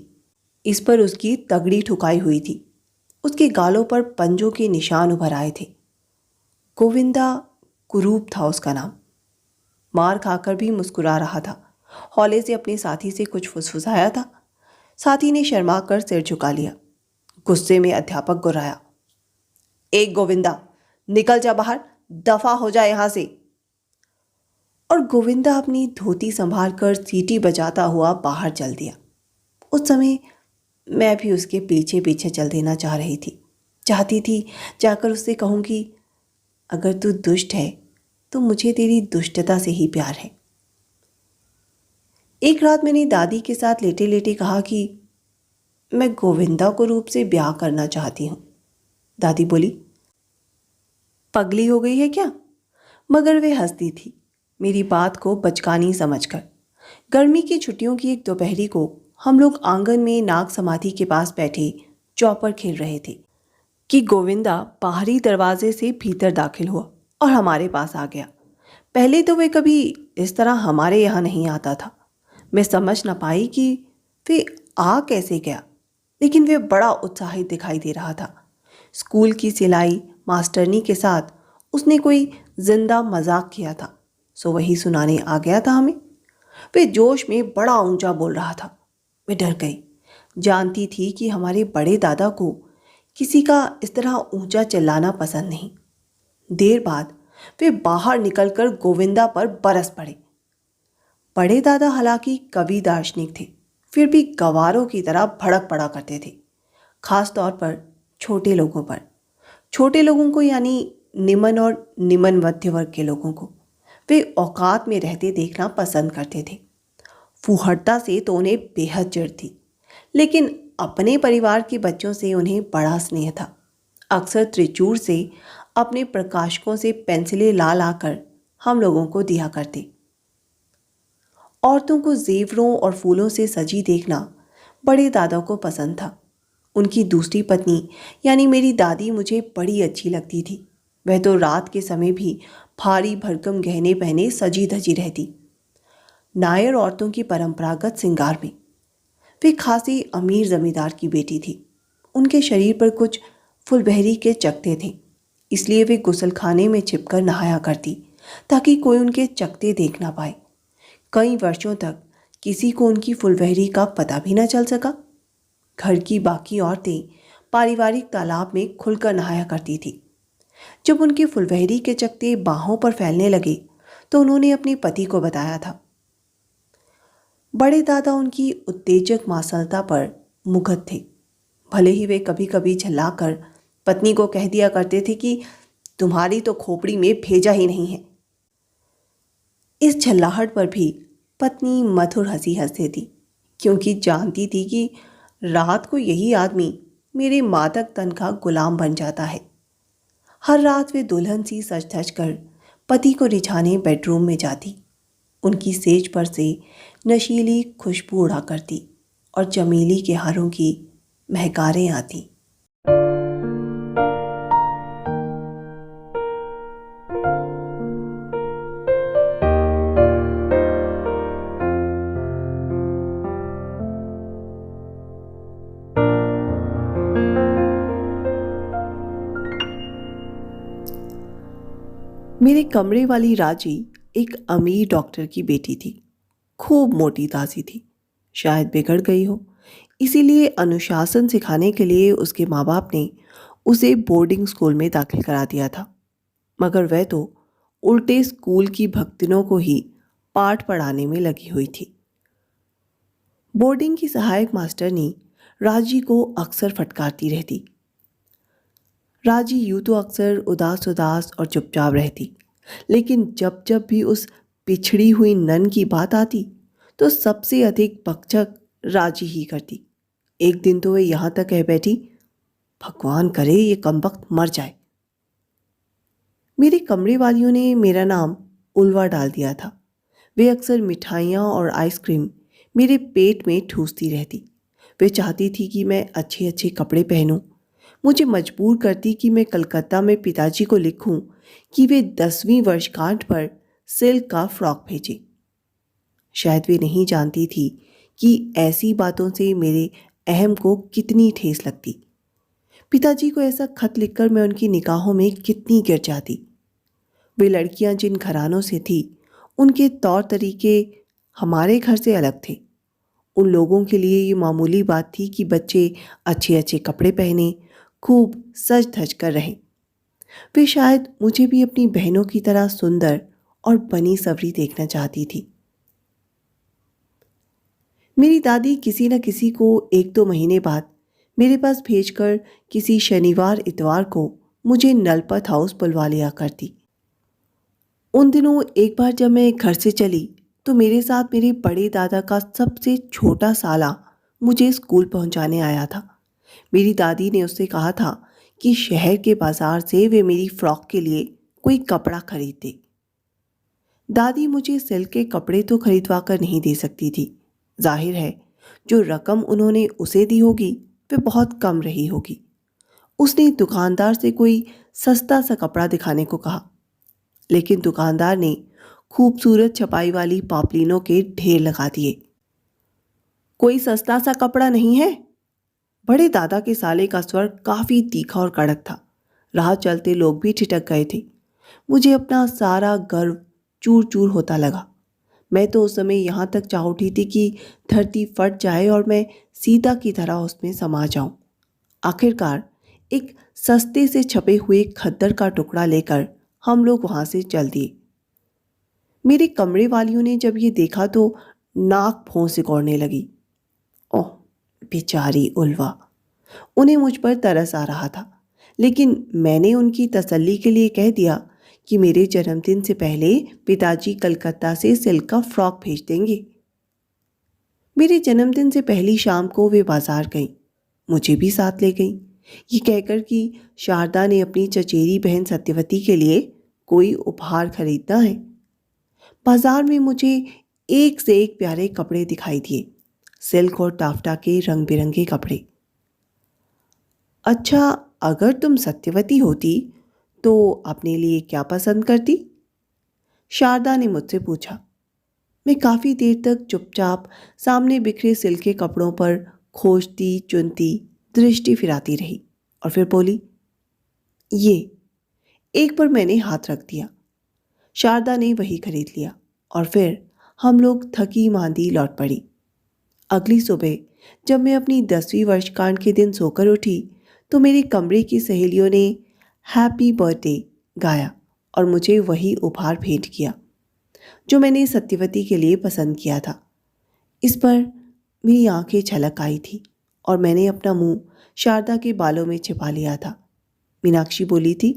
इस पर उसकी तगड़ी ठुकाई हुई थी। उसके गालों पर पंजों के निशान उभर आए थे। गोविंदा कुरूप था उसका नाम। मार खाकर भी मुस्कुरा रहा था। हौले से अपने साथी से कुछ फुसफुसाया था। साथी ने शर्मा कर सिर झुका लिया। गुस्से में अध्यापक गुर्राया, एक गोविंदा, निकल जा बाहर, दफा हो जा यहां से। और गोविंदा अपनी धोती संभाल कर सीटी बजाता हुआ बाहर चल दिया। उस समय मैं भी उसके पीछे पीछे चल देना चाह रही थी। चाहती थी जाकर उससे कहूँ कि अगर तू दुष्ट है तो मुझे तेरी दुष्टता से ही प्यार है। एक रात मैंने दादी के साथ लेटे लेटे कहा कि मैं गोविंदा को रूप से ब्याह करना चाहती हूँ। दादी बोली, पगली हो गई है क्या? मगर वे हंसती थी, मेरी बात को बचकानी समझकर। गर्मी की छुट्टियों की एक दोपहरी को हम लोग आंगन में नाग समाधि के पास बैठे चौपर खेल रहे थे कि गोविंदा बाहरी दरवाजे से भीतर दाखिल हुआ और हमारे पास आ गया। पहले तो वे कभी इस तरह हमारे यहाँ नहीं आता था। मैं समझ न पाई कि वे आ कैसे गया, लेकिन वे बड़ा उत्साहित दिखाई दे रहा था। स्कूल की सिलाई मास्टरनी के साथ उसने कोई जिंदा मजाक किया था, सो वही सुनाने आ गया था हमें। वे जोश में बड़ा ऊंचा बोल रहा था। मैं डर गई। जानती थी कि हमारे बड़े दादा को किसी का इस तरह ऊंचा चिल्लाना पसंद नहीं। देर बाद वे बाहर निकलकर गोविंदा पर बरस पड़े। बड़े दादा हालांकि कवि दार्शनिक थे, फिर भी गवारों की तरह भड़क पड़ा करते थे, खास तौर पर छोटे लोगों पर। छोटे लोगों को यानी निमन और निमन मध्य वर्ग के लोगों को वे औकात में रहते देखना पसंद करते थे। फूहड़ता से तो उन्हें बेहद चिढ़ थी, लेकिन अपने परिवार के बच्चों से उन्हें बड़ा स्नेह था। अक्सर त्रिचूर से अपने प्रकाशकों से पेंसिलें ला लाकर हम लोगों को दिया करते। औरतों को जेवरों और फूलों से सजी देखना बड़े दादा को पसंद था। उनकी दूसरी पत्नी यानी मेरी दादी मुझे बड़ी अच्छी लगती थी। वह तो रात के समय भी भारी भरकम गहने पहने सजी धजी रहती। नायर औरतों की परंपरागत श्रृंगार में वे खासी अमीर जमींदार की बेटी थी। उनके शरीर पर कुछ फुलबहरी के चकते थे, इसलिए वे गुसलखाने में छिपकर नहाया करती ताकि कोई उनके चकते देख ना पाए। कई वर्षों तक किसी को उनकी फुलबहरी का पता भी न चल सका। घर की बाकी औरतें पारिवारिक तालाब में खुलकर नहाया करती थी। जब उनकी फुलबहरी के चकते बाहों पर फैलने लगे तो उन्होंने अपने पति को बताया था। बड़े दादा उनकी उत्तेजक मासलता पर मुग्ध थे। भले ही वे कभी कभी झल्लाकर पत्नी को कह दिया करते थे कि तुम्हारी तो खोपड़ी में भेजा ही नहीं है। इस झल्लाहट पर भी पत्नी मधुर हंसी हंस देती, क्योंकि जानती थी कि रात को यही आदमी मेरे मादक तन का गुलाम बन जाता है। हर रात वे दुल्हन सी सज धज कर पति को रिझाने बेडरूम में जाती। उनकी सेज पर से नशीली खुशबू उड़ा करती और चमेली के हारों की महकारें आती। मेरे कमरे वाली राजी एक अमीर डॉक्टर की बेटी थी। खूब मोटी ताजी थी, शायद बिगड़ गई हो, इसीलिए अनुशासन सिखाने के लिए उसके माँ बाप ने उसे बोर्डिंग स्कूल में दाखिल करा दिया था। मगर वह तो उल्टे स्कूल की भक्तिनों को ही पाठ पढ़ाने में लगी हुई थी। बोर्डिंग की सहायक मास्टरनी राजी को अक्सर फटकारती रहती। राजी यूं तो अक्सर उदास उदास और चुपचाप रहती, लेकिन जब जब भी उस पिछड़ी हुई नन की बात आती तो सबसे अधिक बकझक राजी ही करती। एक दिन तो वह यहाँ तक कह बैठी, भगवान करे ये कमबख्त मर जाए। मेरे कमरे वालियों ने मेरा नाम उल्वा डाल दिया था। वे अक्सर मिठाइयाँ और आइसक्रीम मेरे पेट में ठूसती रहती। वे चाहती थी कि मैं अच्छे अच्छे कपड़े पहनूं। मुझे मजबूर करती कि मैं कलकत्ता में पिताजी को लिखूं कि वे 10वीं वर्षगांठ पर सिल्क का फ्रॉक भेजें। शायद वे नहीं जानती थी कि ऐसी बातों से मेरे अहम को कितनी ठेस लगती। पिताजी को ऐसा खत लिखकर मैं उनकी निगाहों में कितनी गिर जाती। वे लड़कियां जिन घरानों से थी उनके तौर तरीके हमारे घर से अलग थे। उन लोगों के लिए ये मामूली बात थी कि बच्चे अच्छे अच्छे कपड़े पहने, खूब सज धज कर रहें। वे शायद मुझे भी अपनी बहनों की तरह सुंदर और बनी सवरी देखना चाहती थी। मेरी दादी किसी न किसी को 1-2 महीने बाद मेरे पास भेजकर किसी शनिवार इतवार को मुझे नलपत हाउस बुलवा लिया करती। उन दिनों एक बार जब मैं घर से चली तो मेरे साथ मेरे बड़े दादा का सबसे छोटा साला मुझे स्कूल पहुंचाने आया था। मेरी दादी ने उससे कहा था कि शहर के बाजार से वे मेरी फ्रॉक के लिए कोई कपड़ा खरीद दे। दादी मुझे सिल्क के कपड़े तो खरीदवा कर नहीं दे सकती थी। जाहिर है जो रकम उन्होंने उसे दी होगी वे बहुत कम रही होगी। उसने दुकानदार से कोई सस्ता सा कपड़ा दिखाने को कहा, लेकिन दुकानदार ने खूबसूरत छपाई वाली पापलीनों के ढेर लगा दिए। कोई सस्ता सा कपड़ा नहीं है? बड़े दादा के साले का स्वर काफी तीखा और कड़क था। राह चलते लोग भी ठिठक गए थे। मुझे अपना सारा गर्व चूर चूर होता लगा। मैं तो उस समय यहाँ तक चाह उठी थी कि धरती फट जाए और मैं सीता की तरह उसमें समा जाऊं। आखिरकार एक सस्ते से छपे हुए खद्दर का टुकड़ा लेकर हम लोग वहां से चल दिए। मेरे कमरे वालियों ने जब ये देखा तो नाक भौं सिकोड़ने लगी। ओह बेचारी उल्वा, उन्हें मुझ पर तरस आ रहा था, लेकिन मैंने उनकी तसल्ली के लिए कह दिया कि मेरे जन्मदिन से पहले पिताजी कलकत्ता से सिल्क का फ्रॉक भेज देंगे। मेरे जन्मदिन से पहली शाम को वे बाजार गईं। मुझे भी साथ ले गईं, ये कहकर कि शारदा ने अपनी चचेरी बहन सत्यवती के लिए कोई उपहार खरीदना है। बाजार में मुझे एक से एक प्यारे कपड़े दिखाई दिए, सिल्क और टाफ्टा के रंग बिरंगे कपड़े। अच्छा, अगर तुम सत्यवती होती तो अपने लिए क्या पसंद करती? शारदा ने मुझसे पूछा। मैं काफ़ी देर तक चुपचाप सामने बिखरे सिल्क के कपड़ों पर खोजती चुनती दृष्टि फिराती रही और फिर बोली, ये। एक पर मैंने हाथ रख दिया। शारदा ने वही खरीद लिया और फिर हम लोग थकी मांदी लौट पड़ी। अगली सुबह जब मैं अपनी 10वीं वर्षगांठ के दिन सोकर उठी तो मेरे कमरे की सहेलियों ने हैप्पी बर्थडे गाया और मुझे वही उपहार भेंट किया जो मैंने सत्यवती के लिए पसंद किया था। इस पर मेरी आंखें छलक आई थी और मैंने अपना मुंह शारदा के बालों में छिपा लिया था। मीनाक्षी बोली थी,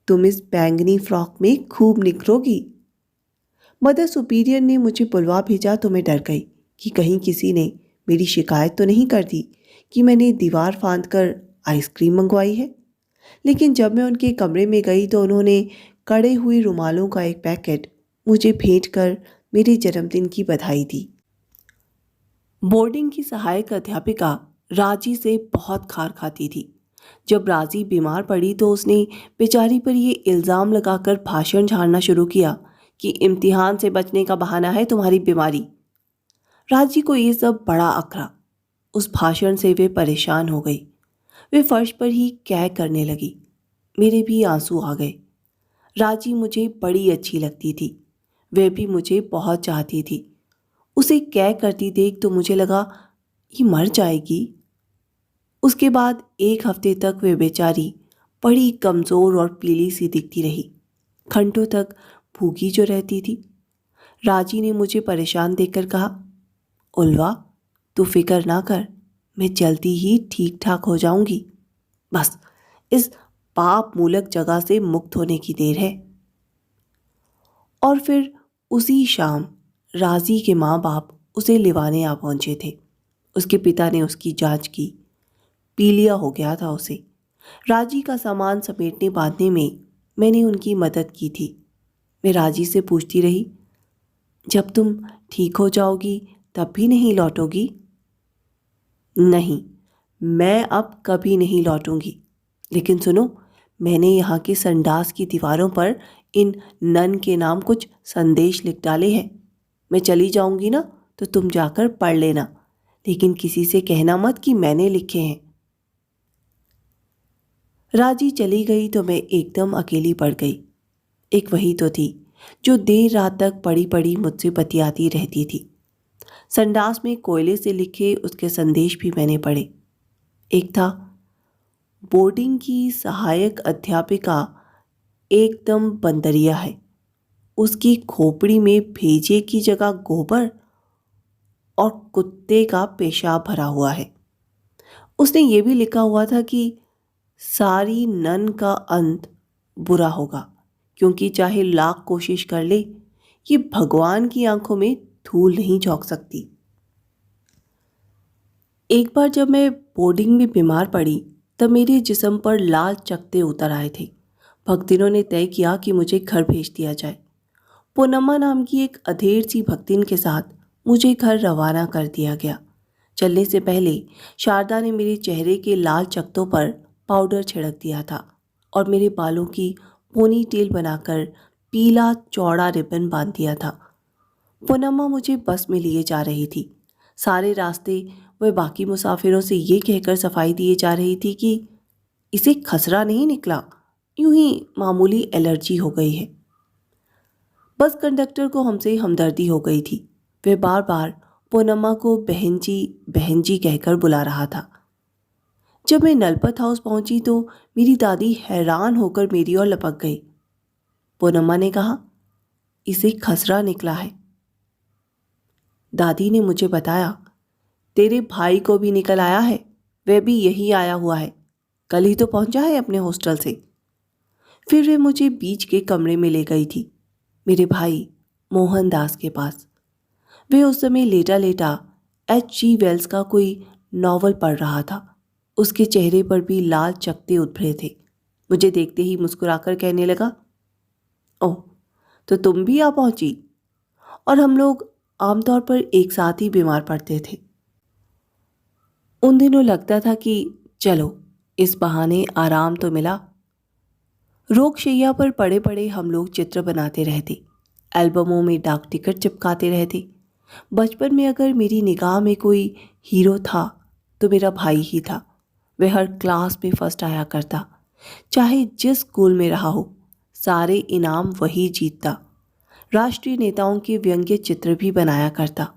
तुम इस बैंगनी फ्रॉक में खूब निखरोगी। मदर सुपीरियर ने मुझे बुलवा भेजा तो मैं डर गई कि कहीं किसी ने मेरी शिकायत तो नहीं कर दी कि मैंने दीवार फांद कर आइसक्रीम मंगवाई है। लेकिन जब मैं उनके कमरे में गई तो उन्होंने कड़े हुए रुमालों का एक पैकेट मुझे भेंट कर मेरे जन्मदिन की बधाई दी। बोर्डिंग की सहायक अध्यापिका राजी से बहुत खार खाती थी। जब राजी बीमार पड़ी तो उसने बेचारी पर ये इल्ज़ाम लगाकर भाषण झाड़ना शुरू किया कि इम्तिहान से बचने का बहाना है तुम्हारी बीमारी। राजी को ये सब बड़ा अखरा। उस भाषण से वे परेशान हो गई। वे फर्श पर ही कै करने लगी। मेरे भी आंसू आ गए। राजी मुझे बड़ी अच्छी लगती थी। वह भी मुझे बहुत चाहती थी। उसे कै करती देख तो मुझे लगा ये मर जाएगी। उसके बाद 1 हफ्ते तक वे बेचारी बड़ी कमज़ोर और पीली सी दिखती रही, घंटों तक भूखी जो रहती थी। राजी ने मुझे परेशान देखकर कहा, उल्वा, तू फिक्र ना कर, मैं जल्दी ही ठीक ठाक हो जाऊंगी। बस इस पाप मूलक जगह से मुक्त होने की देर है। और फिर उसी शाम राजी के माँ बाप उसे लिवाने आ पहुंचे थे। उसके पिता ने उसकी जांच की, पीलिया हो गया था उसे। राजी का सामान समेटने बांधने में मैंने उनकी मदद की थी। मैं राजी से पूछती रही, जब तुम ठीक हो जाओगी तब भी नहीं लौटोगी? नहीं, मैं अब कभी नहीं लौटूंगी। लेकिन सुनो, मैंने यहाँ के संडास की दीवारों पर इन नन के नाम कुछ संदेश लिख डाले हैं। मैं चली जाऊंगी ना तो तुम जाकर पढ़ लेना, लेकिन किसी से कहना मत कि मैंने लिखे हैं। राजी चली गई तो मैं एकदम अकेली पड़ गई। एक वही तो थी जो देर रात तक पड़ी पड़ी मुझसे बतियाती रहती थी। संडास में कोयले से लिखे उसके संदेश भी मैंने पढ़े। एक था, बोर्डिंग की सहायक अध्यापिका एकदम बंदरिया है, उसकी खोपड़ी में भेजे की जगह गोबर और कुत्ते का पेशाब भरा हुआ है। उसने ये भी लिखा हुआ था कि सारी नन का अंत बुरा होगा, क्योंकि चाहे लाख कोशिश कर ले, ये भगवान की आंखों में धूल नहीं झोंक सकती। एक बार जब मैं बोर्डिंग में बीमार पड़ी तब मेरे जिस्म पर लाल चकत्ते उतर आए थे। भक्तिनों ने तय किया कि मुझे घर भेज दिया जाए। पूनम्मा नाम की एक अधेड़ सी भक्तिन के साथ मुझे घर रवाना कर दिया गया। चलने से पहले शारदा ने मेरे चेहरे के लाल चकत्तों पर पाउडर छिड़क दिया था और मेरे बालों की पोनी टेल बनाकर पीला चौड़ा रिबन बांध दिया था। पूनम्मा मुझे बस में लिए जा रही थी। सारे रास्ते वह बाकी मुसाफिरों से ये कहकर सफाई दिए जा रही थी कि इसे खसरा नहीं निकला, यूं ही मामूली एलर्जी हो गई है। बस कंडक्टर को हमसे हमदर्दी हो गई थी। वह बार बार पूनम्मा को बहन जी कहकर बुला रहा था। जब मैं नलपत हाउस पहुंची तो मेरी दादी हैरान होकर मेरी ओर लपक गई। पूनम्मा ने कहा, इसे खसरा निकला है। दादी ने मुझे बताया, तेरे भाई को भी निकल आया है, वह भी यही आया हुआ है, कल ही तो पहुंचा है अपने हॉस्टल से। फिर वे मुझे बीच के कमरे में ले गई थी, मेरे भाई मोहनदास के पास। वे उस समय लेटा लेटा H.G. वेल्स का कोई नॉवल पढ़ रहा था। उसके चेहरे पर भी लाल चकत्ते उभरे थे। मुझे देखते ही मुस्कुराकर कहने लगा, ओह, तो तुम भी आ पहुंची। और हम लोग आमतौर पर एक साथ ही बीमार पड़ते थे। उन दिनों लगता था कि चलो इस बहाने आराम तो मिला। रोगशैया पर पड़े पड़े हम लोग चित्र बनाते रहते, एल्बमों में डाक टिकट चिपकाते रहते। बचपन में अगर मेरी निगाह में कोई हीरो था तो मेरा भाई ही था। वह हर क्लास में फर्स्ट आया करता, चाहे जिस स्कूल में रहा हो, सारे इनाम वही जीतता। राष्ट्रीय नेताओं के व्यंग्य चित्र भी बनाया करता,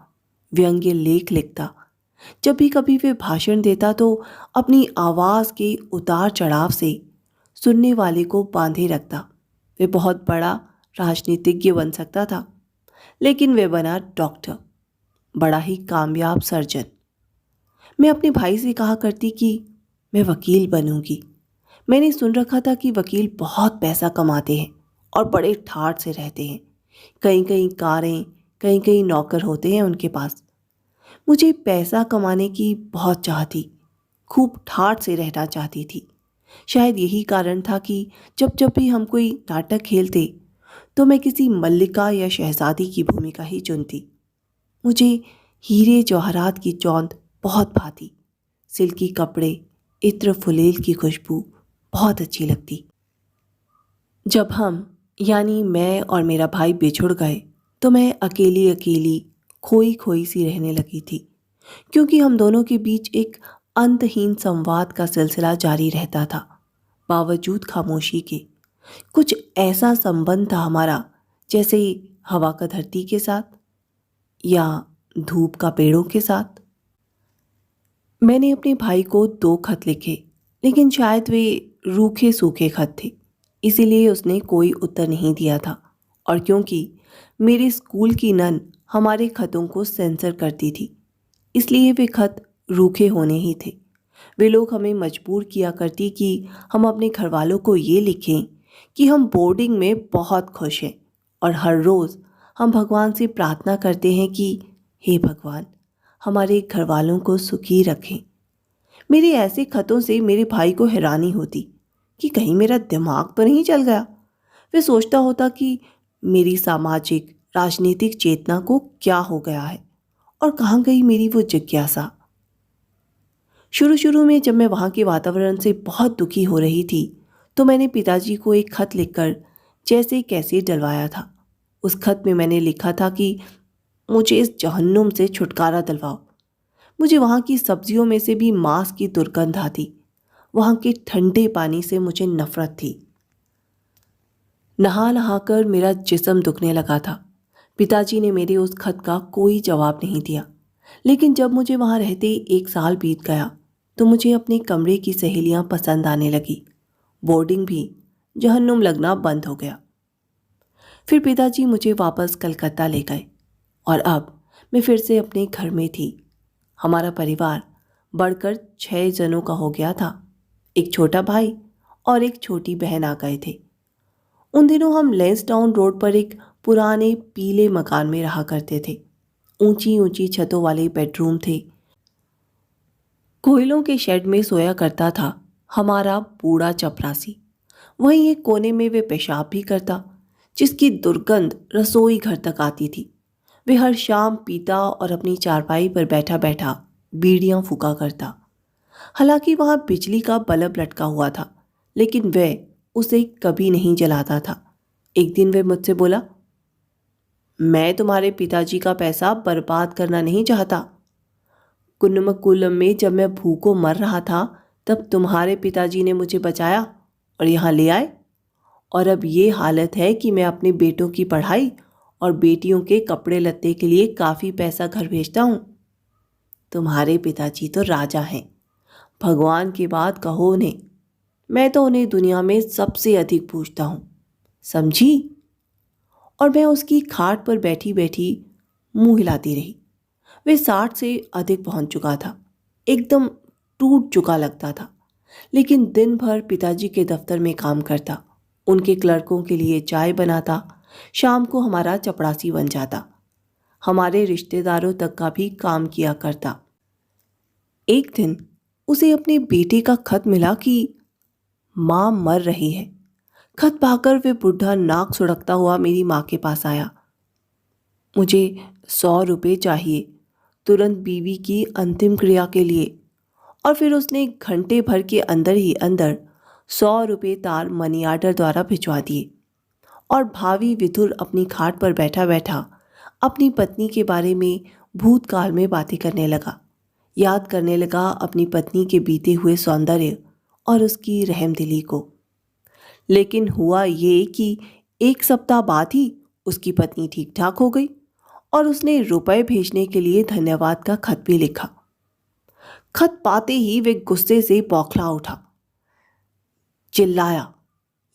व्यंग्य लेख लिखता। जब भी कभी वे भाषण देता तो अपनी आवाज़ के उतार चढ़ाव से सुनने वाले को बांधे रखता। वे बहुत बड़ा राजनीतिज्ञ बन सकता था, लेकिन वे बना डॉक्टर, बड़ा ही कामयाब सर्जन। मैं अपने भाई से कहा करती कि मैं वकील बनूंगी। मैंने सुन रखा था कि वकील बहुत पैसा कमाते हैं और बड़े ठाठ से रहते हैं। कई कई कारें, कई कई नौकर होते हैं उनके पास। मुझे पैसा कमाने की बहुत चाह थी, खूब ठाठ से रहना चाहती थी। शायद यही कारण था कि जब जब भी हम कोई नाटक खेलते तो मैं किसी मल्लिका या शहजादी की भूमिका ही चुनती। मुझे हीरे जवाहरात की चौंध बहुत भाती, सिल्की कपड़े, इत्र फुलेल की खुशबू बहुत अच्छी लगती। जब हम यानी मैं और मेरा भाई बिछुड़ गए तो मैं अकेली अकेली खोई खोई सी रहने लगी थी, क्योंकि हम दोनों के बीच एक अंतहीन संवाद का सिलसिला जारी रहता था। बावजूद खामोशी के कुछ ऐसा संबंध था हमारा, जैसे हवा का धरती के साथ या धूप का पेड़ों के साथ। मैंने अपने भाई को 2 खत लिखे, लेकिन शायद वे रूखे सूखे खत थे, इसीलिए उसने कोई उत्तर नहीं दिया था। और क्योंकि मेरे स्कूल की नन हमारे खतों को सेंसर करती थी, इसलिए वे खत रूखे होने ही थे। वे लोग हमें मजबूर किया करती कि हम अपने घर वालों को ये लिखें कि हम बोर्डिंग में बहुत खुश हैं, और हर रोज़ हम भगवान से प्रार्थना करते हैं कि हे भगवान, हमारे घर वालों को सुखी रखें। मेरे ऐसे खतों से मेरे भाई को हैरानी होती कि कहीं मेरा दिमाग तो नहीं चल गया। वे सोचता होता कि मेरी सामाजिक राजनीतिक चेतना को क्या हो गया है और कहाँ गई मेरी वो जिज्ञासा। शुरू शुरू में जब मैं वहाँ के वातावरण से बहुत दुखी हो रही थी, तो मैंने पिताजी को एक खत लिखकर जैसे कैसे डलवाया था। उस खत में मैंने लिखा था कि मुझे इस जहन्नुम से छुटकारा दिलवाओ। मुझे वहाँ की सब्जियों में से भी मांस की दुर्गंध आती। वहाँ के ठंडे पानी से मुझे नफरत थी। नहा नहाकर मेरा जिस्म दुखने लगा था। पिताजी ने मेरे उस खत का कोई जवाब नहीं दिया, लेकिन जब मुझे वहाँ रहते 1 साल बीत गया, तो मुझे अपने कमरे की सहेलियाँ पसंद आने लगी। बोर्डिंग भी जहन्नुम लगना बंद हो गया। फिर पिताजी मुझे वापस कलकत्ता ले गए और अब मैं फिर से अपने घर में थी। हमारा परिवार बढ़कर 6 जनों का हो गया था। एक छोटा भाई और एक छोटी बहन आ गए थे। उन दिनों हम लेंसडाउन रोड पर एक पुराने पीले मकान में रहा करते थे। ऊंची ऊंची छतों वाले बेडरूम थे। कोयलों के शेड में सोया करता था हमारा बूढ़ा चपरासी। वहीं एक कोने में वे पेशाब भी करता, जिसकी दुर्गंध रसोई घर तक आती थी। वे हर शाम पीता और अपनी चारपाई पर बैठा बैठा बीड़ियां फूका करता। हालांकि वहां बिजली का बल्ब लटका हुआ था, लेकिन वह उसे कभी नहीं जलाता था। एक दिन वह मुझसे बोला, मैं तुम्हारे पिताजी का पैसा बर्बाद करना नहीं चाहता। कुन्नमकुलम में जब मैं भूखों मर रहा था, तब तुम्हारे पिताजी ने मुझे बचाया और यहाँ ले आए। और अब ये हालत है कि मैं अपने बेटों की पढ़ाई और बेटियों के कपड़े लत्ते के लिए काफ़ी पैसा घर भेजता हूँ। तुम्हारे पिताजी तो राजा हैं, भगवान की बात कहो उन्हें। मैं तो उन्हें दुनिया में सबसे अधिक पूजता हूँ, समझी? और मैं उसकी खाट पर बैठी बैठी मुंह हिलाती रही। वे 60 से अधिक पहुंच चुका था, एकदम टूट चुका लगता था, लेकिन दिन भर पिताजी के दफ्तर में काम करता, उनके क्लर्कों के लिए चाय बनाता, शाम को हमारा चपड़ासी बन जाता, हमारे रिश्तेदारों तक का भी काम किया करता। एक दिन उसे अपने बेटे का खत मिला कि माँ मर रही है। खत पाकर वे बुढ़ा नाक सुड़कता हुआ मेरी माँ के पास आया। मुझे 100 रुपये चाहिए, तुरंत बीवी की अंतिम क्रिया के लिए। और फिर उसने घंटे भर के अंदर ही अंदर 100 रुपये तार मनी आर्डर द्वारा भिजवा दिए। और भावी विधुर अपनी खाट पर बैठा बैठा अपनी पत्नी के बारे में भूतकाल में बातें करने लगा, याद करने लगा अपनी पत्नी के बीते हुए सौंदर्य और उसकी रहमदिली को। लेकिन हुआ ये कि 1 सप्ताह बाद ही उसकी पत्नी ठीक ठाक हो गई और उसने रुपए भेजने के लिए धन्यवाद का खत भी लिखा। खत पाते ही वे गुस्से से बौखला उठा, चिल्लाया,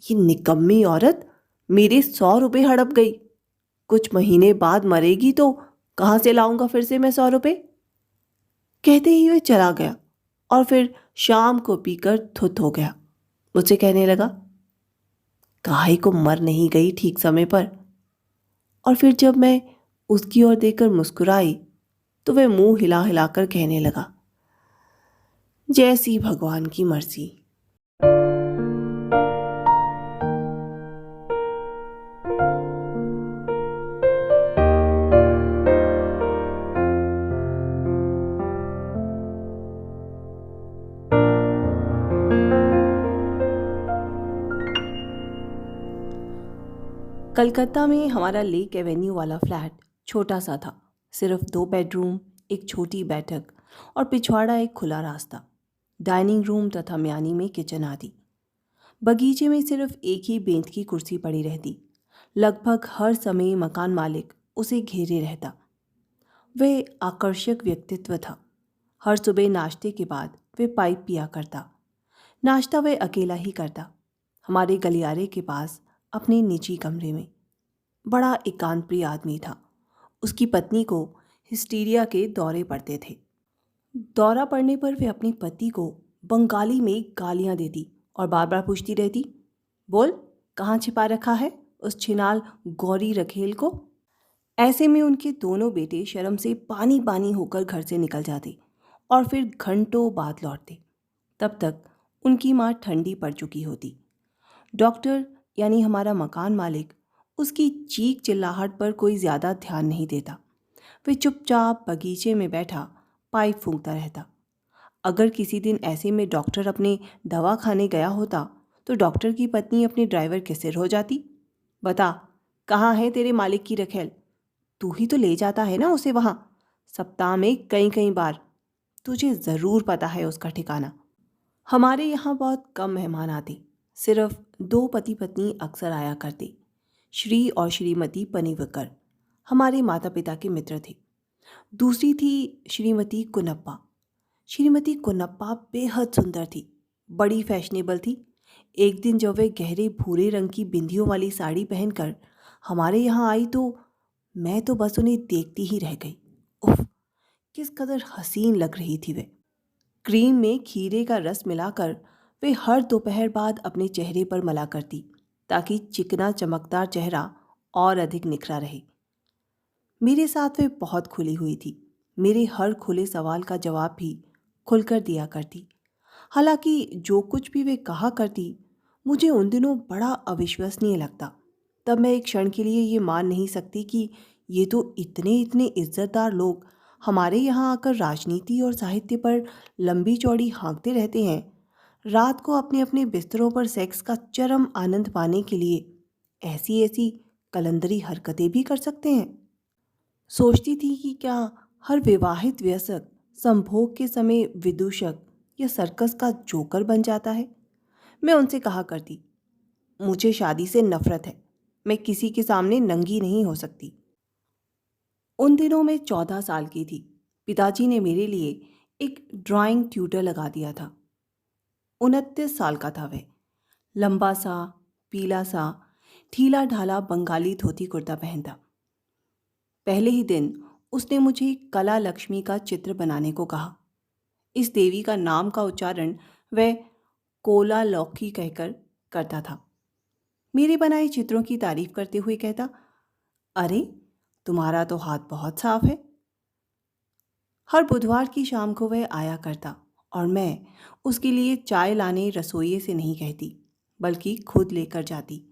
ये निकम्मी औरत मेरे 100 रुपये हड़प गई। कुछ महीने बाद मरेगी तो कहाँ से लाऊंगा फिर से मैं 100 रुपये? कहते ही वह चला गया और फिर शाम को पीकर धुत हो गया। मुझसे कहने लगा, काहे को मर नहीं गई ठीक समय पर? और फिर जब मैं उसकी ओर देखकर मुस्कुराई, तो वह मुंह हिला हिलाकर कहने लगा, जैसी भगवान की मर्जी। कलकत्ता में हमारा लेक एवेन्यू वाला फ्लैट छोटा सा था। सिर्फ 2 बेडरूम, एक छोटी बैठक और पिछवाड़ा एक खुला रास्ता, डाइनिंग रूम तथा म्यानी में किचन आदि। बगीचे में सिर्फ एक ही बेंत की कुर्सी पड़ी रहती। लगभग हर समय मकान मालिक उसे घेरे रहता। वह आकर्षक व्यक्तित्व था। हर सुबह नाश्ते के बाद वे पाइप पिया करता। नाश्ता वह अकेला ही करता, हमारे गलियारे के पास अपने निजी कमरे में। बड़ा एकांत प्रिय आदमी था। उसकी पत्नी को हिस्टीरिया के दौरे पड़ते थे। दौरा पड़ने पर वे अपनी पति को बंगाली में गालियां देती और बार बार पूछती रहती, बोल कहाँ छिपा रखा है उस छिनाल गौरी रखेल को। ऐसे में उनके दोनों बेटे शर्म से पानी पानी होकर घर से निकल जाते और फिर घंटों बाद लौटते। तब तक उनकी माँ ठंडी पड़ चुकी होती। डॉक्टर यानी हमारा मकान मालिक उसकी चीख चिल्लाहट पर कोई ज़्यादा ध्यान नहीं देता। वे चुपचाप बगीचे में बैठा पाइप फूंकता रहता। अगर किसी दिन ऐसे में डॉक्टर अपने दवा खाने गया होता तो डॉक्टर की पत्नी अपने ड्राइवर के सिर हो जाती। बता कहाँ है तेरे मालिक की रखेल, तू ही तो ले जाता है ना उसे वहाँ, सप्ताह में कई कई बार, तुझे ज़रूर पता है उसका ठिकाना। हमारे यहाँ बहुत कम मेहमान आते, सिर्फ 2 पति पत्नी अक्सर आया करते। श्री और श्रीमती पनिवकर हमारे माता पिता के मित्र थे। दूसरी थी श्रीमती कुनप्पा। श्रीमती कुनप्पा बेहद सुंदर थी, बड़ी फैशनेबल थी। एक दिन जब वे गहरे भूरे रंग की बिंदियों वाली साड़ी पहनकर हमारे यहाँ आई तो मैं तो बस उन्हें देखती ही रह गई। उफ, किस कदर हसीन लग रही थी वे। क्रीम में खीरे का रस मिलाकर वे हर दोपहर बाद अपने चेहरे पर मला करती ताकि चिकना चमकदार चेहरा और अधिक निखरा रहे। मेरे साथ वे बहुत खुली हुई थी। मेरे हर खुले सवाल का जवाब भी खुलकर दिया करती। हालांकि जो कुछ भी वे कहा करती मुझे उन दिनों बड़ा अविश्वसनीय लगता। तब मैं एक क्षण के लिए ये मान नहीं सकती कि ये तो इतने इतने इज्जतदार लोग हमारे यहाँ आकर राजनीति और साहित्य पर लंबी चौड़ी हाँकते रहते हैं, रात को अपने अपने बिस्तरों पर सेक्स का चरम आनंद पाने के लिए ऐसी ऐसी कलंदरी हरकतें भी कर सकते हैं। सोचती थी कि क्या हर विवाहित वयस्क संभोग के समय विदूषक या सर्कस का जोकर बन जाता है। मैं उनसे कहा करती, मुझे शादी से नफरत है, मैं किसी के सामने नंगी नहीं हो सकती। उन दिनों मैं 14 साल की थी। पिताजी ने मेरे लिए एक ड्राइंग ट्यूटर लगा दिया था। 29 साल का था वह, लंबा सा, पीला सा, ढीला ढाला बंगाली धोती कुर्ता पहनता। पहले ही दिन उसने मुझे कला लक्ष्मी का चित्र बनाने को कहा। इस देवी का नाम का उच्चारण वह कोला लौकी कहकर करता था। मेरे बनाए चित्रों की तारीफ करते हुए कहता, अरे तुम्हारा तो हाथ बहुत साफ है। हर बुधवार की शाम को वह आया करता और मैं उसके लिए चाय लाने रसोइये से नहीं कहती बल्कि खुद लेकर जाती।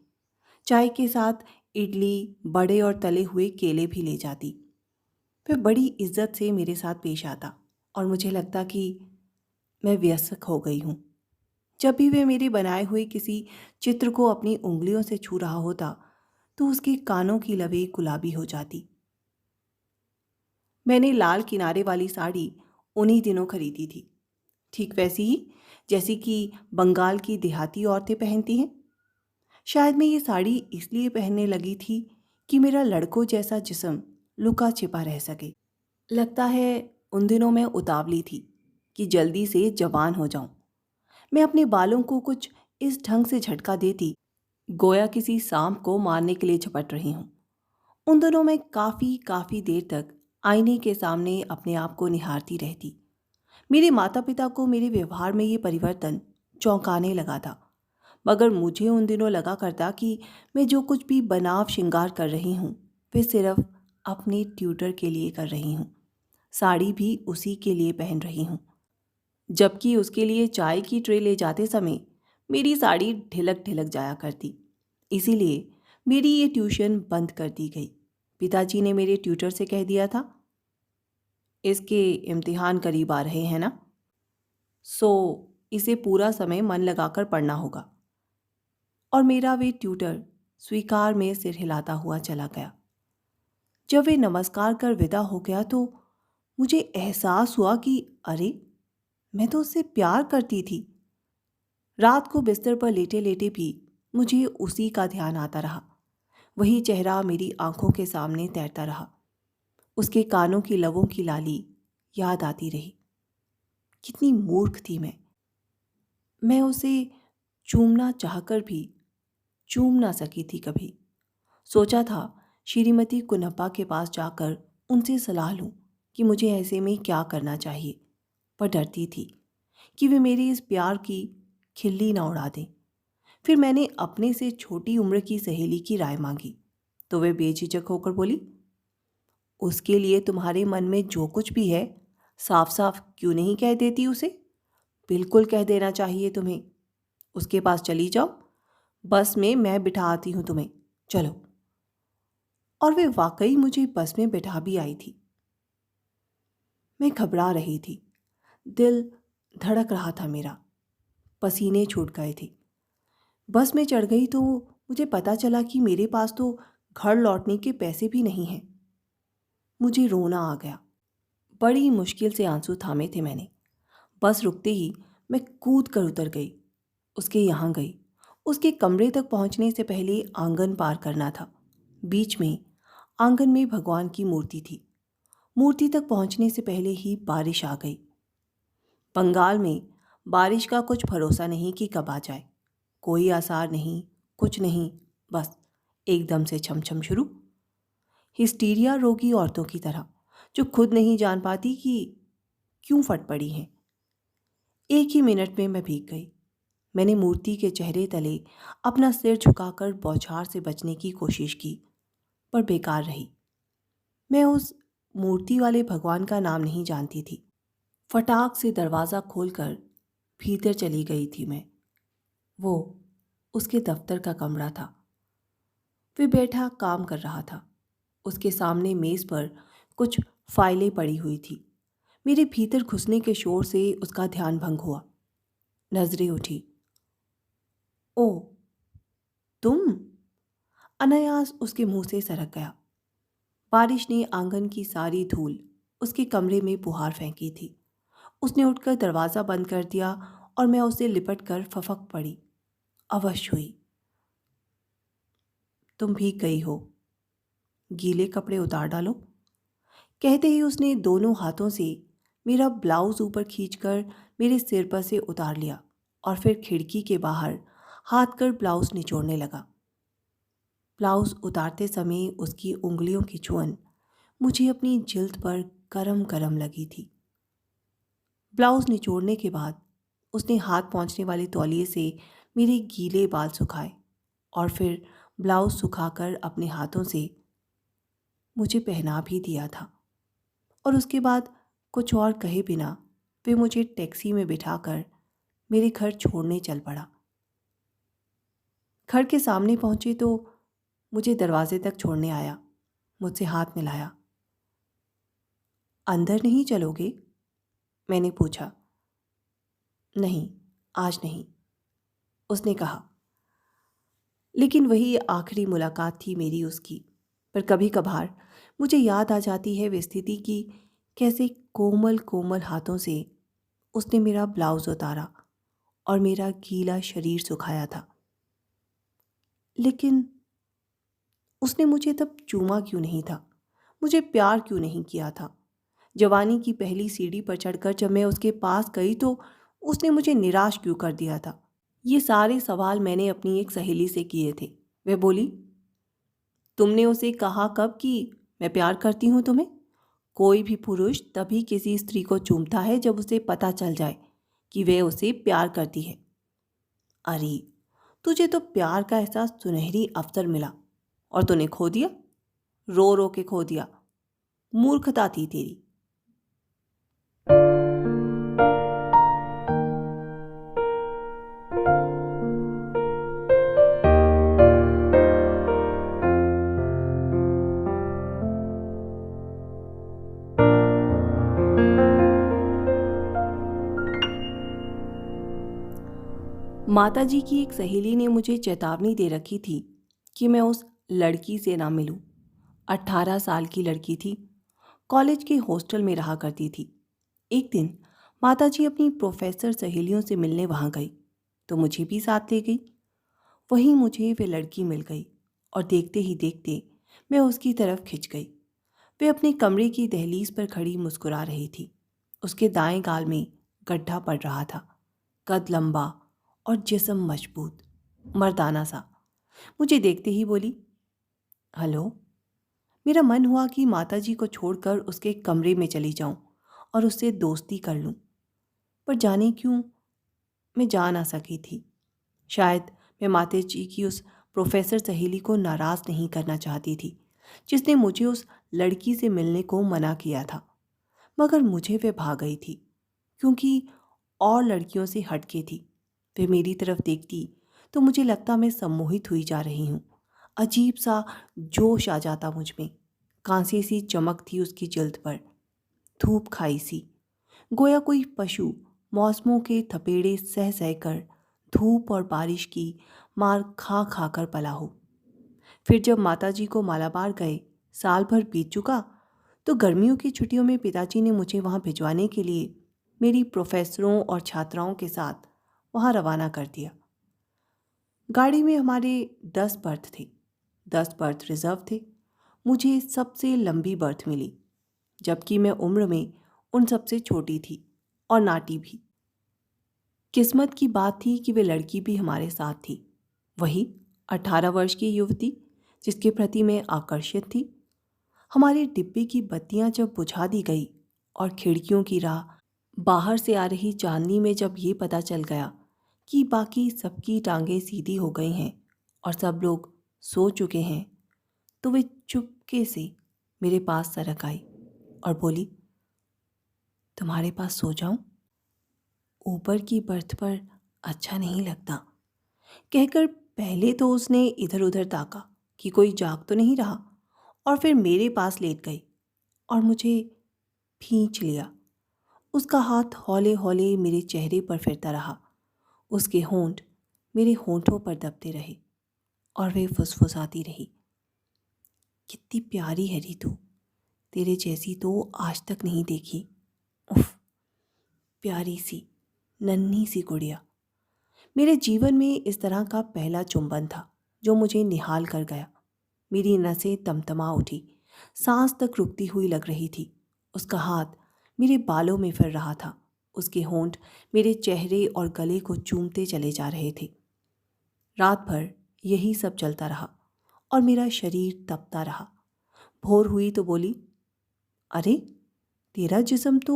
चाय के साथ इडली, बड़े और तले हुए केले भी ले जाती। वह बड़ी इज्जत से मेरे साथ पेश आता और मुझे लगता कि मैं वयस्क हो गई हूँ। जब भी वह मेरे बनाए हुए किसी चित्र को अपनी उंगलियों से छू रहा होता तो उसके कानों की लवें गुलाबी हो जाती। मैंने लाल किनारे वाली साड़ी उन्हीं दिनों खरीदी थी, ठीक वैसी ही जैसी कि बंगाल की देहाती औरतें पहनती हैं। शायद मैं ये साड़ी इसलिए पहनने लगी थी कि मेरा लड़कों जैसा जिस्म लुका छिपा रह सके। लगता है उन दिनों मैं उतावली थी कि जल्दी से जवान हो जाऊं। मैं अपने बालों को कुछ इस ढंग से झटका देती गोया किसी सांप को मारने के लिए झपट रही हूं। उन दिनों मैं काफ़ी देर तक आईने के सामने अपने आप को निहारती रहती। मेरे माता पिता को मेरे व्यवहार में ये परिवर्तन चौंकाने लगा था, मगर मुझे उन दिनों लगा करता कि मैं जो कुछ भी बनाव श्रृंगार कर रही हूँ वे सिर्फ अपने ट्यूटर के लिए कर रही हूँ। साड़ी भी उसी के लिए पहन रही हूँ। जबकि उसके लिए चाय की ट्रे ले जाते समय मेरी साड़ी ढिलक ढिलक जाया करती। इसीलिए मेरी ये ट्यूशन बंद कर दी गई। पिताजी ने मेरे ट्यूटर से कह दिया था, इसके इम्तिहान करीब आ रहे हैं ना, सो इसे पूरा समय मन लगाकर पढ़ना होगा। और मेरा वे ट्यूटर स्वीकार में सिर हिलाता हुआ चला गया। जब वे नमस्कार कर विदा हो गया तो मुझे एहसास हुआ कि अरे मैं तो उससे प्यार करती थी। रात को बिस्तर पर लेटे लेटे भी मुझे उसी का ध्यान आता रहा। वही चेहरा मेरी आंखों के सामने तैरता रहा। उसके कानों की लवों की लाली याद आती रही। कितनी मूर्ख थी मैं उसे चूमना चाहकर भी चूम ना सकी थी कभी। सोचा था श्रीमती कुनप्पा के पास जाकर उनसे सलाह लूं कि मुझे ऐसे में क्या करना चाहिए, पर डरती थी कि वे मेरे इस प्यार की खिल्ली ना उड़ा दें। फिर मैंने अपने से छोटी उम्र की सहेली की राय मांगी, तो वे बेझिझक होकर बोली, उसके लिए तुम्हारे मन में जो कुछ भी है साफ साफ क्यों नहीं कह देती उसे? बिल्कुल कह देना चाहिए तुम्हें। उसके पास चली जाओ, बस में मैं बिठा आती हूँ तुम्हें, चलो। और वे वाकई मुझे बस में बिठा भी आई थी। मैं घबरा रही थी, दिल धड़क रहा था मेरा, पसीने छूट गए थे। बस में चढ़ गई तो मुझे पता चला कि मेरे पास तो घर लौटने के पैसे भी नहीं हैं। मुझे रोना आ गया। बड़ी मुश्किल से आंसू थामे थे मैंने। बस रुकते ही मैं कूद कर उतर गई, उसके यहाँ गई। उसके कमरे तक पहुँचने से पहले आंगन पार करना था। बीच में आंगन में भगवान की मूर्ति थी। मूर्ति तक पहुँचने से पहले ही बारिश आ गई। बंगाल में बारिश का कुछ भरोसा नहीं कि कब आ जाए। कोई आसार नहीं, कुछ नहीं, बस एकदम से छमछम शुरू। हिस्टीरिया रोगी औरतों की तरह, जो खुद नहीं जान पाती कि क्यों फट पड़ी हैं। एक ही मिनट में मैं भीग गई। मैंने मूर्ति के चेहरे तले अपना सिर झुकाकर बौछार से बचने की कोशिश की, पर बेकार रही। मैं उस मूर्ति वाले भगवान का नाम नहीं जानती थी। फटाक से दरवाज़ा खोलकर भीतर चली गई थी मैं। वो उसके दफ्तर का कमरा था। वे बैठा काम कर रहा था। उसके सामने मेज़ पर कुछ फाइलें पड़ी हुई थी। मेरे भीतर घुसने के शोर से उसका ध्यान भंग हुआ। नजरें उठी। ओ, तुम? अनायास उसके मुंह से सरक गया। बारिश ने आंगन की सारी धूल उसके कमरे में बुहार फेंकी थी। उसने उठकर दरवाज़ा बंद कर दिया और मैं उसे लिपट कर फफक पड़ी। अवश हुई। तुम भीग गई हो, गीले कपड़े उतार डालो। कहते ही उसने दोनों हाथों से मेरा ब्लाउज ऊपर खींचकर मेरे सिर पर से उतार लिया और फिर खिड़की के बाहर हाथ कर ब्लाउज निचोड़ने लगा। ब्लाउज उतारते समय उसकी उंगलियों की छुअन मुझे अपनी जिल्द पर गरम गरम लगी थी। ब्लाउज निचोड़ने के बाद उसने हाथ पहुंचने वाले तौलिए से मेरे गीले बाल सुखाए और फिर ब्लाउज सुखाकर अपने हाथों से मुझे पहना भी दिया था। और उसके बाद कुछ और कहे बिना वे मुझे टैक्सी में बिठाकर मेरे घर छोड़ने चल पड़ा। घर के सामने पहुंचे तो मुझे दरवाजे तक छोड़ने आया। मुझसे हाथ मिलाया। अंदर नहीं चलोगे? मैंने पूछा। नहीं, आज नहीं, उसने कहा। लेकिन वही आखिरी मुलाकात थी मेरी उसकी। पर कभी कभार मुझे याद आ जाती है वे स्थिति की, कैसे कोमल कोमल हाथों से उसने मेरा ब्लाउज उतारा और मेरा गीला शरीर सुखाया था। लेकिन उसने मुझे तब चूमा क्यों नहीं था? मुझे प्यार क्यों नहीं किया था? जवानी की पहली सीढ़ी पर चढ़कर जब मैं उसके पास गई तो उसने मुझे निराश क्यों कर दिया था? ये सारे सवाल मैंने अपनी एक सहेली से किए थे। वह बोली, तुमने उसे कहा कब कि मैं प्यार करती हूँ तुम्हें? कोई भी पुरुष तभी किसी स्त्री को चूमता है जब उसे पता चल जाए कि वह उसे प्यार करती है। अरे, तुझे तो प्यार का एहसास सुनहरी अवसर मिला और तूने खो दिया, रो रो के खो दिया। मूर्खता थी तेरी। माताजी की एक सहेली ने मुझे चेतावनी दे रखी थी कि मैं उस लड़की से ना मिलूं। 18 साल की लड़की थी, कॉलेज के हॉस्टल में रहा करती थी। एक दिन माताजी अपनी प्रोफेसर सहेलियों से मिलने वहां गई तो मुझे भी साथ ले गई। वहीं मुझे वे लड़की मिल गई और देखते ही देखते मैं उसकी तरफ खिंच गई। वे अपने कमरे की दहलीज पर खड़ी मुस्कुरा रही थी। उसके दाएं गाल में गड्ढा पड़ रहा था। कद लंबा और जिस्म मजबूत, मर्दाना सा। मुझे देखते ही बोली, हेलो। मेरा मन हुआ कि माताजी को छोड़कर उसके कमरे में चली जाऊं और उससे दोस्ती कर लूं, पर जाने क्यों मैं जा ना सकी थी। शायद मैं माताजी की उस प्रोफेसर सहेली को नाराज़ नहीं करना चाहती थी जिसने मुझे उस लड़की से मिलने को मना किया था। मगर मुझे वे भा गई थी क्योंकि और लड़कियों से हटके थी। वे मेरी तरफ देखती तो मुझे लगता मैं सम्मोहित हुई जा रही हूँ। अजीब सा जोश आ जाता मुझ में। कांसी सी चमक थी उसकी जिल्द पर, धूप खाई सी, गोया कोई पशु मौसमों के थपेड़े सह सह कर, धूप और बारिश की मार खा खा कर पला हो। फिर जब माताजी को मालाबार गए साल भर बीत चुका, तो गर्मियों की छुट्टियों में पिताजी ने मुझे वहाँ भिजवाने के लिए मेरी प्रोफेसरों और छात्राओं के साथ वहाँ रवाना कर दिया। गाड़ी में हमारे 10 बर्थ थे। 10 बर्थ रिजर्व थे। मुझे सबसे लंबी बर्थ मिली, जबकि मैं उम्र में उन सबसे छोटी थी और नाटी भी। किस्मत की बात थी कि वे लड़की भी हमारे साथ थी, वही 18 वर्ष की युवती जिसके प्रति मैं आकर्षित थी। हमारे डिब्बे की बत्तियां जब बुझा दी गई और खिड़कियों की राह बाहर से आ रही चांदनी में जब ये पता चल गया कि बाकी सबकी टांगें सीधी हो गई हैं और सब लोग सो चुके हैं, तो वे चुपके से मेरे पास सरक आई और बोली, तुम्हारे पास सो जाऊं? ऊपर की बर्थ पर अच्छा नहीं लगता, कहकर पहले तो उसने इधर उधर ताका कि कोई जाग तो नहीं रहा, और फिर मेरे पास लेट गई और मुझे खींच लिया। उसका हाथ हौले हौले मेरे चेहरे पर फिरता रहा। उसके होंठ मेरे होंठों पर दबते रहे और वे फुसफुसाती रही, कितनी प्यारी है रितु, तेरे जैसी तो आज तक नहीं देखी। उफ, प्यारी सी नन्ही सी गुड़िया। मेरे जीवन में इस तरह का पहला चुंबन था जो मुझे निहाल कर गया। मेरी नसें तमतमा उठी, सांस तक रुकती हुई लग रही थी। उसका हाथ मेरे बालों में फिर रहा था। उसके होंठ मेरे चेहरे और गले को चूमते चले जा रहे थे। रात भर यही सब चलता रहा और मेरा शरीर तपता रहा। भोर हुई तो बोली, अरे तेरा जिस्म तो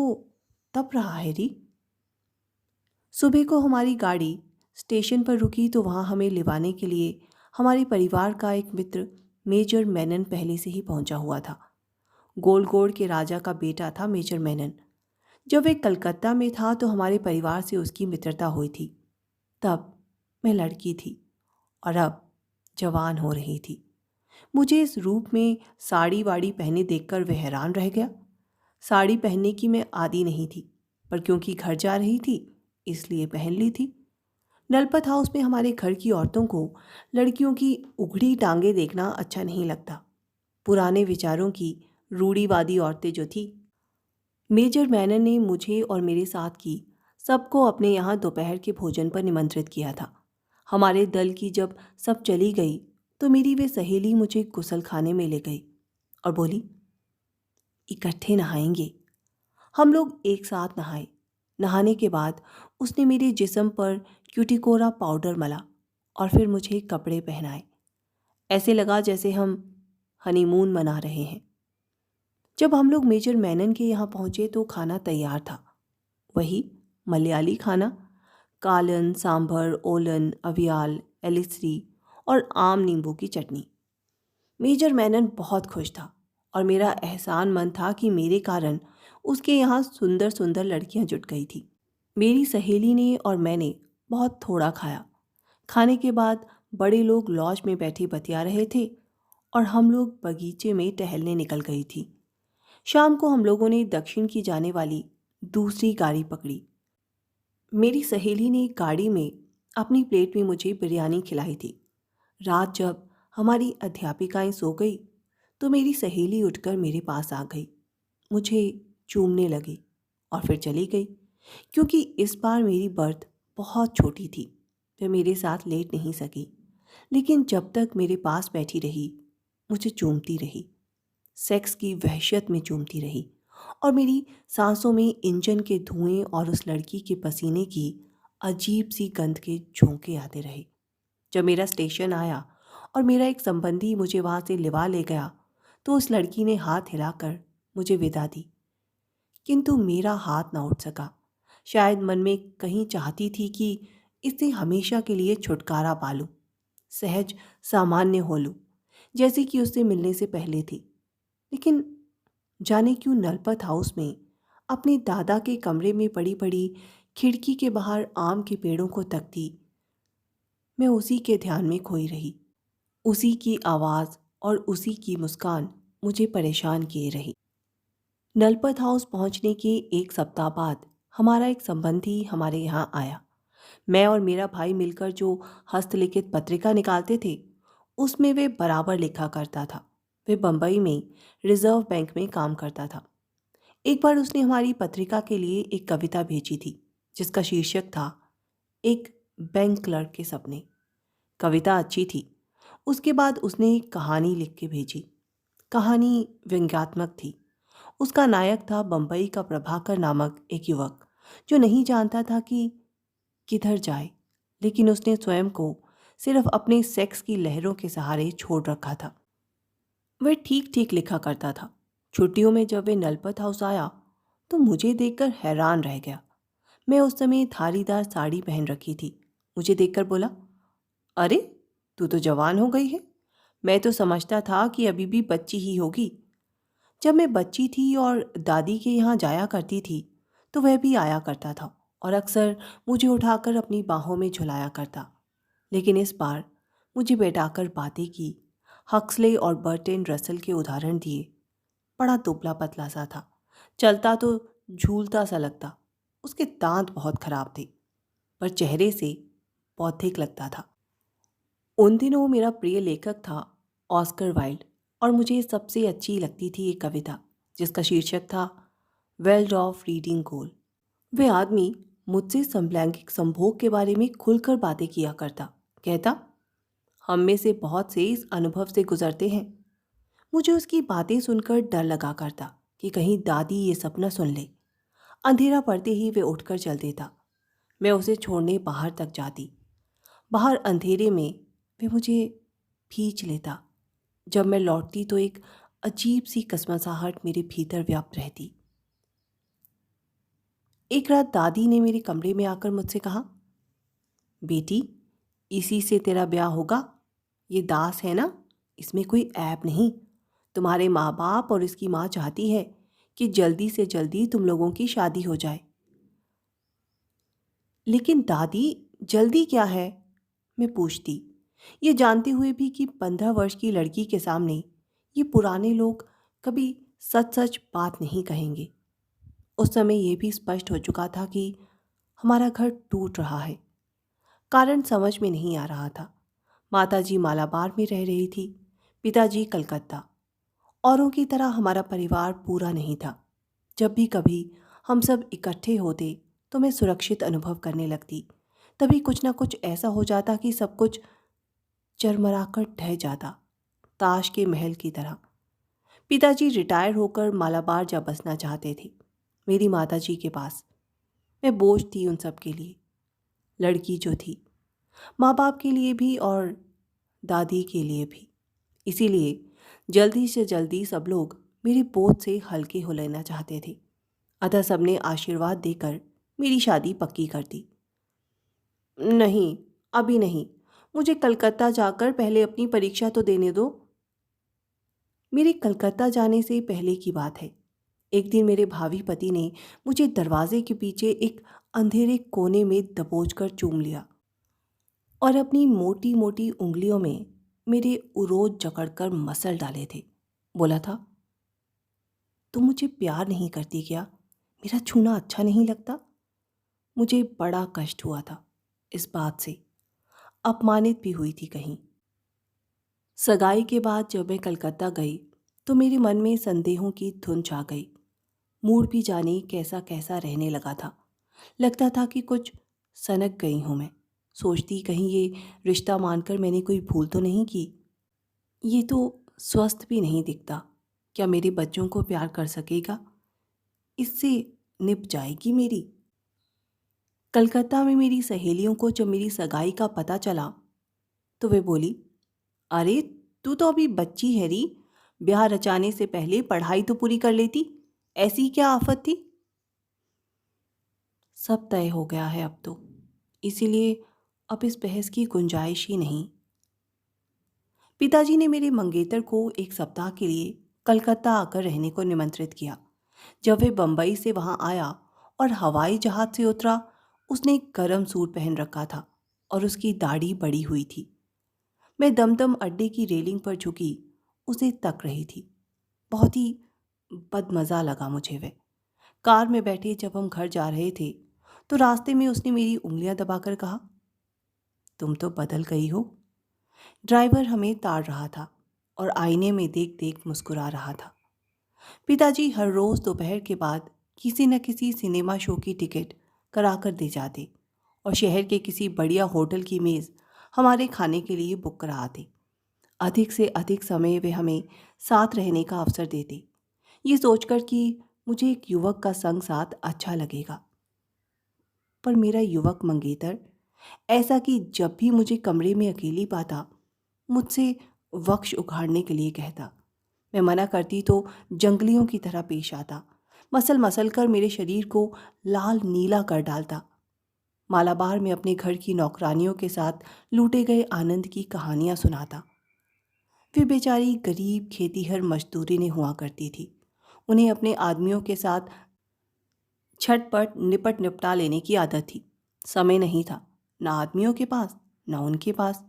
तप रहा है री। सुबह को हमारी गाड़ी स्टेशन पर रुकी तो वहाँ हमें लिवाने के लिए हमारे परिवार का एक मित्र मेजर मेनन पहले से ही पहुंचा हुआ था। गोलगोड़ के राजा का बेटा था मेजर मेनन। जब वे कलकत्ता में था तो हमारे परिवार से उसकी मित्रता हुई थी। तब मैं लड़की थी और अब जवान हो रही थी। मुझे इस रूप में साड़ी वाड़ी पहने देखकर वह हैरान रह गया। साड़ी पहनने की मैं आदी नहीं थी, पर क्योंकि घर जा रही थी इसलिए पहन ली थी। नलपत हाउस में हमारे घर की औरतों को लड़कियों की उघड़ी टांगें देखना अच्छा नहीं लगता। पुराने विचारों की रूढ़िवादी औरतें जो थी। मेजर मैनन ने मुझे और मेरे साथ की सबको अपने यहाँ दोपहर के भोजन पर निमंत्रित किया था। हमारे दल की जब सब चली गई तो मेरी वे सहेली मुझे गुसल खाने में ले गई और बोली, इकट्ठे नहाएंगे। हम लोग एक साथ नहाए। नहाने के बाद उसने मेरे जिस्म पर क्यूटिकोरा पाउडर मला और फिर मुझे कपड़े पहनाए। ऐसे लगा जैसे हम हनीमून मना रहे हैं। जब हम लोग मेजर मेनन के यहाँ पहुँचे तो खाना तैयार था। वही मलयाली खाना, कालन, सांभर, ओलन, अवियाल, एलिसरी और आम नींबू की चटनी। मेजर मेनन बहुत खुश था और मेरा एहसान मन था कि मेरे कारण उसके यहाँ सुंदर सुंदर लड़कियाँ जुट गई थी। मेरी सहेली ने और मैंने बहुत थोड़ा खाया। खाने के बाद बड़े लोग लॉज में बैठे बतिया रहे थे और हम लोग बगीचे में टहलने निकल गई थी। शाम को हम लोगों ने दक्षिण की जाने वाली दूसरी गाड़ी पकड़ी। मेरी सहेली ने गाड़ी में अपनी प्लेट में मुझे बिरयानी खिलाई थी। रात जब हमारी अध्यापिकाएं सो गई तो मेरी सहेली उठकर मेरे पास आ गई, मुझे चूमने लगी और फिर चली गई क्योंकि इस बार मेरी बर्थ बहुत छोटी थी। वह मेरे साथ लेट नहीं सकी, लेकिन जब तक मेरे पास बैठी रही मुझे चूमती रही, सेक्स की वहशत में चूमती रही और मेरी सांसों में इंजन के धुएं और उस लड़की के पसीने की अजीब सी गंध के झोंके आते रहे। जब मेरा स्टेशन आया और मेरा एक संबंधी मुझे वहां से लिवा ले गया तो उस लड़की ने हाथ हिलाकर मुझे विदा दी, किंतु मेरा हाथ ना उठ सका। शायद मन में कहीं चाहती थी कि इससे हमेशा के लिए छुटकारा पा लूं, सहज सामान्य हो लूं, जैसे कि उससे मिलने से पहले थी। लेकिन जाने क्यों नलपत हाउस में अपने दादा के कमरे में पड़ी पड़ी खिड़की के बाहर आम के पेड़ों को तकती मैं उसी के ध्यान में खोई रही। उसी की आवाज़ और उसी की मुस्कान मुझे परेशान किए रही। नलपत हाउस पहुंचने के एक सप्ताह बाद हमारा एक संबंधी हमारे यहाँ आया। मैं और मेरा भाई मिलकर जो हस्तलिखित पत्रिका निकालते थे उसमें वे बराबर लिखा करता था। वे बम्बई में रिजर्व बैंक में काम करता था। एक बार उसने हमारी पत्रिका के लिए एक कविता भेजी थी जिसका शीर्षक था एक बैंक क्लर्क के सपने। कविता अच्छी थी। उसके बाद उसने एक कहानी लिख के भेजी। कहानी व्यंग्यात्मक थी। उसका नायक था बम्बई का प्रभाकर नामक एक युवक जो नहीं जानता था कि किधर जाए, लेकिन उसने स्वयं को सिर्फ अपने सेक्स की लहरों के सहारे छोड़ रखा था। वह ठीक ठीक लिखा करता था। छुट्टियों में जब वह नलपत हाउस आया तो मुझे देखकर हैरान रह गया। मैं उस समय धारीदार साड़ी पहन रखी थी। मुझे देखकर बोला, अरे तू तो जवान हो गई है। मैं तो समझता था कि अभी भी बच्ची ही होगी। जब मैं बच्ची थी और दादी के यहाँ जाया करती थी तो वह भी आया करता था और अक्सर मुझे उठाकर अपनी बाहों में झुलाया करता। लेकिन इस बार मुझे बैठाकर बातें की, हक्सले और बर्टेन रसल के उदाहरण दिए। बड़ा दुबला पतला सा था, चलता तो झूलता सा लगता। उसके दांत बहुत खराब थे पर चेहरे से बौद्धिक लगता था। उन दिनों मेरा प्रिय लेखक था ऑस्कर वाइल्ड और मुझे सबसे अच्छी लगती थी एक कविता जिसका शीर्षक था वेल्ड ऑफ रीडिंग गोल। वह आदमी मुझसे समलैंगिक संभोग के बारे में खुलकर बातें किया करता। कहता, हम में से बहुत से इस अनुभव से गुजरते हैं। मुझे उसकी बातें सुनकर डर लगा करता कि कहीं दादी ये सपना सुन ले। अंधेरा पड़ते ही वे उठकर चल देता। मैं उसे छोड़ने बाहर तक जाती। बाहर अंधेरे में वे मुझे खींच लेता। जब मैं लौटती तो एक अजीब सी कसमसाहट मेरे भीतर व्याप्त रहती। एक रात दादी ने मेरे कमरे में आकर मुझसे कहा, बेटी इसी से तेरा ब्याह होगा। ये दास है ना, इसमें कोई ऐब नहीं। तुम्हारे माँ बाप और इसकी माँ चाहती है कि जल्दी से जल्दी तुम लोगों की शादी हो जाए। लेकिन दादी जल्दी क्या है, मैं पूछती, ये जानते हुए भी कि 15 वर्ष की लड़की के सामने ये पुराने लोग कभी सच सच बात नहीं कहेंगे। उस समय यह भी स्पष्ट हो चुका था कि हमारा घर टूट रहा है। कारण समझ में नहीं आ रहा था। माताजी मालाबार में रह रही थी, पिताजी कलकत्ता। औरों की तरह हमारा परिवार पूरा नहीं था। जब भी कभी हम सब इकट्ठे होते तो मैं सुरक्षित अनुभव करने लगती। तभी कुछ ना कुछ ऐसा हो जाता कि सब कुछ चरमराकर ढह जाता, ताश के महल की तरह। पिताजी रिटायर होकर मालाबार जा बसना चाहते थे, मेरी माताजी के पास। मैं बोझ थी उन सब के लिए, लड़की जो थी, माँ बाप के लिए भी और दादी के लिए भी। इसीलिए जल्दी से जल्दी सब लोग मेरे बोझ से हल्के हो लेना चाहते थे। अतः सबने आशीर्वाद देकर मेरी शादी पक्की कर दी। नहीं, अभी नहीं, मुझे कलकत्ता जाकर पहले अपनी परीक्षा तो देने दो। मेरे कलकत्ता जाने से पहले की बात है। एक दिन मेरे भावी पति ने मुझे दरवाजे के पीछे एक अंधेरे कोने में दबोचकर चूम लिया और अपनी मोटी मोटी उंगलियों में मेरे उरोज जकड़कर मसल डाले थे। बोला था, तुम मुझे प्यार नहीं करती क्या? मेरा छूना अच्छा नहीं लगता? मुझे बड़ा कष्ट हुआ था इस बात से। अपमानित भी हुई थी कहीं। सगाई के बाद जब मैं कलकत्ता गई तो मेरे मन में संदेहों की धुन छा गई। मूड भी जाने कैसा कैसा रहने लगा था। लगता था कि कुछ सनक गई हूँ मैं। सोचती कहीं ये रिश्ता मानकर मैंने कोई भूल तो नहीं की। ये तो स्वस्थ भी नहीं दिखता। क्या मेरे बच्चों को प्यार कर सकेगा? इससे निप जाएगी मेरी। कलकत्ता में मेरी सहेलियों को जब मेरी सगाई का पता चला तो वे बोली, अरे तू तो अभी बच्ची है री, ब्याह रचाने से पहले पढ़ाई तो पूरी कर लेती, ऐसी क्या आफत थी। सब तय हो गया है अब तो, इसीलिए अब इस बहस की गुंजाइश ही नहीं। पिताजी ने मेरे मंगेतर को एक सप्ताह के लिए कलकत्ता आकर रहने को निमंत्रित किया। जब वह बंबई से वहां आया और हवाई जहाज से उतरा, उसने एक गर्म सूट पहन रखा था और उसकी दाढ़ी बड़ी हुई थी। मैं दमदम अड्डे की रेलिंग पर झुकी उसे तक रही थी। बहुत ही बदमज़ा लगा मुझे वह। कार में बैठे जब हम घर जा रहे थे तो रास्ते में उसने मेरी उंगलियां दबाकर कहा, तुम तो बदल गई हो। ड्राइवर हमें ताड़ रहा था और आईने में देख देख मुस्कुरा रहा था। पिताजी हर रोज़ दोपहर के बाद किसी न किसी सिनेमा शो की टिकट करा कर दे जाते और शहर के किसी बढ़िया होटल की मेज़ हमारे खाने के लिए बुक करा आते। अधिक से अधिक समय वे हमें साथ रहने का अवसर देते, ये सोचकर कि मुझे एक युवक का संग साथ अच्छा लगेगा। पर मेरा युवक मंगेतर ऐसा कि जब भी मुझे कमरे में अकेली पाता मुझसे वक्ष उघाड़ने के लिए कहता। मैं मना करती तो जंगलियों की तरह पेश आता, मसल मसल कर मेरे शरीर को लाल नीला कर डालता। मालाबार में अपने घर की नौकरानियों के साथ लूटे गए आनंद की कहानियां सुनाता। वे बेचारी गरीब खेतीहर मजदूरी ने हुआ करती थी। उन्हें अपने आदमियों के साथ छटपट निपट निपटा लेने की आदत थी। समय नहीं था, ना आदमियों के पास ना उनके पास।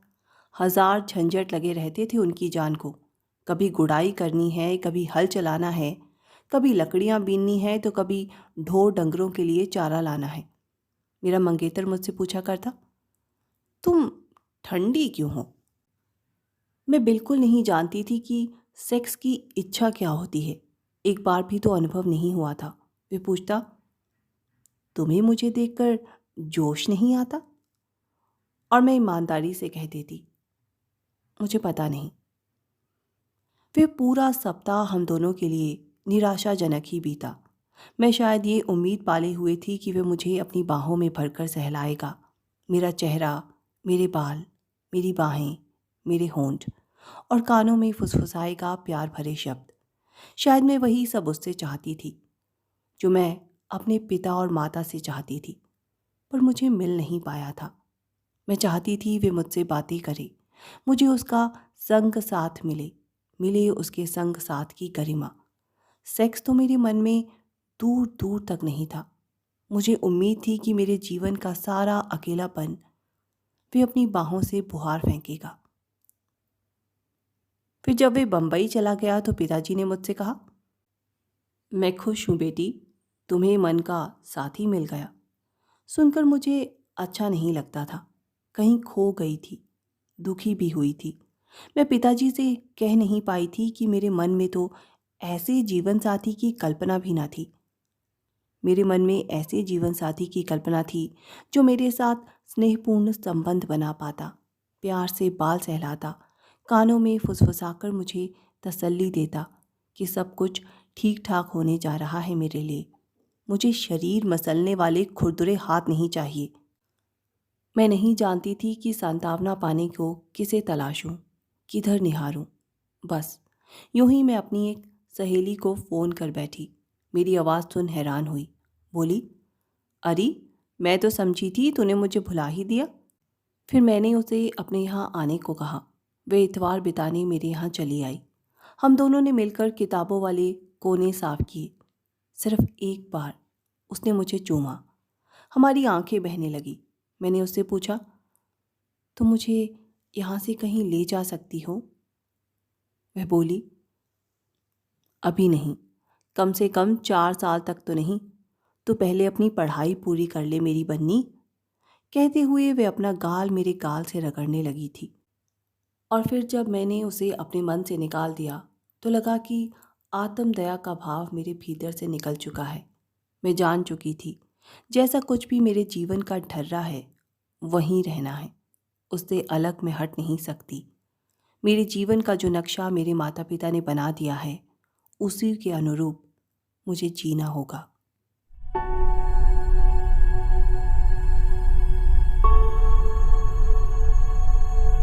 हजार झंझट लगे रहते थे उनकी जान को। कभी गुड़ाई करनी है, कभी हल चलाना है, कभी लकड़ियां बीननी है, तो कभी ढोर डंगरों के लिए चारा लाना है। मेरा मंगेतर मुझसे पूछा करता, तुम ठंडी क्यों हो। मैं बिल्कुल नहीं जानती थी कि सेक्स की इच्छा क्या होती है। एक बार भी तो अनुभव नहीं हुआ था। वे पूछता, तुम्हें मुझे देखकर जोश नहीं आता। और मैं ईमानदारी से कह देती, मुझे पता नहीं। वे पूरा सप्ताह हम दोनों के लिए निराशाजनक ही बीता। मैं शायद ये उम्मीद पाले हुए थी कि वे मुझे अपनी बाहों में भरकर सहलाएगा। मेरा चेहरा, मेरे बाल, मेरी बाहें, मेरे होंठ और कानों में फुसफुसाएगा प्यार भरे शब्द। शायद मैं वही सब उससे चाहती थी जो मैं अपने पिता और माता से चाहती थी, पर मुझे मिल नहीं पाया था। मैं चाहती थी वे मुझसे बातें करे, मुझे उसका संग साथ मिले, मिले उसके संग साथ की गरिमा। सेक्स तो मेरे मन में दूर दूर तक नहीं था। मुझे उम्मीद थी कि मेरे जीवन का सारा अकेलापन वे अपनी बाहों से बुहार फेंकेगा। फिर जब वे बंबई चला गया तो पिताजी ने मुझसे कहा, मैं खुश हूँ बेटी, तुम्हें मन का साथी मिल गया। सुनकर मुझे अच्छा नहीं लगता था। कहीं खो गई थी, दुखी भी हुई थी। मैं पिताजी से कह नहीं पाई थी कि मेरे मन में तो ऐसे जीवन साथी की कल्पना भी ना थी। मेरे मन में ऐसे जीवन साथी की कल्पना थी जो मेरे साथ स्नेहपूर्ण संबंध बना पाता, प्यार से बाल सहलाता, कानों में फुसफुसाकर मुझे तसल्ली देता कि सब कुछ ठीक ठाक होने जा रहा है मेरे लिए। मुझे शरीर मसलने वाले खुरदुरे हाथ नहीं चाहिए। मैं नहीं जानती थी कि सांत्वना पाने को किसे तलाशूं, किधर निहारूं। बस यूं ही मैं अपनी एक सहेली को फ़ोन कर बैठी। मेरी आवाज़ सुन हैरान हुई। बोली, अरे मैं तो समझी थी तूने मुझे भुला ही दिया। फिर मैंने उसे अपने यहाँ आने को कहा। वे इतवार बिताने मेरे यहाँ चली आई। हम दोनों ने मिलकर किताबों वाले कोने साफ किए। सिर्फ एक बार उसने मुझे चूमा। हमारी आंखें बहने लगी। मैंने उससे पूछा, तुम मुझे यहाँ से कहीं ले जा सकती हो। वह बोली, अभी नहीं, कम से कम 4 साल तक तो नहीं। तो पहले अपनी पढ़ाई पूरी कर ले मेरी बन्नी। कहते हुए वे अपना गाल मेरे गाल से रगड़ने लगी थी। और फिर जब मैंने उसे अपने मन से निकाल दिया तो लगा कि आत्मदया का भाव मेरे भीतर से निकल चुका है। मैं जान चुकी थी जैसा कुछ भी मेरे जीवन का ढर्रा है वहीं रहना है, उससे अलग मैं हट नहीं सकती। मेरे जीवन का जो नक्शा मेरे माता पिता ने बना दिया है उसी के अनुरूप मुझे जीना होगा।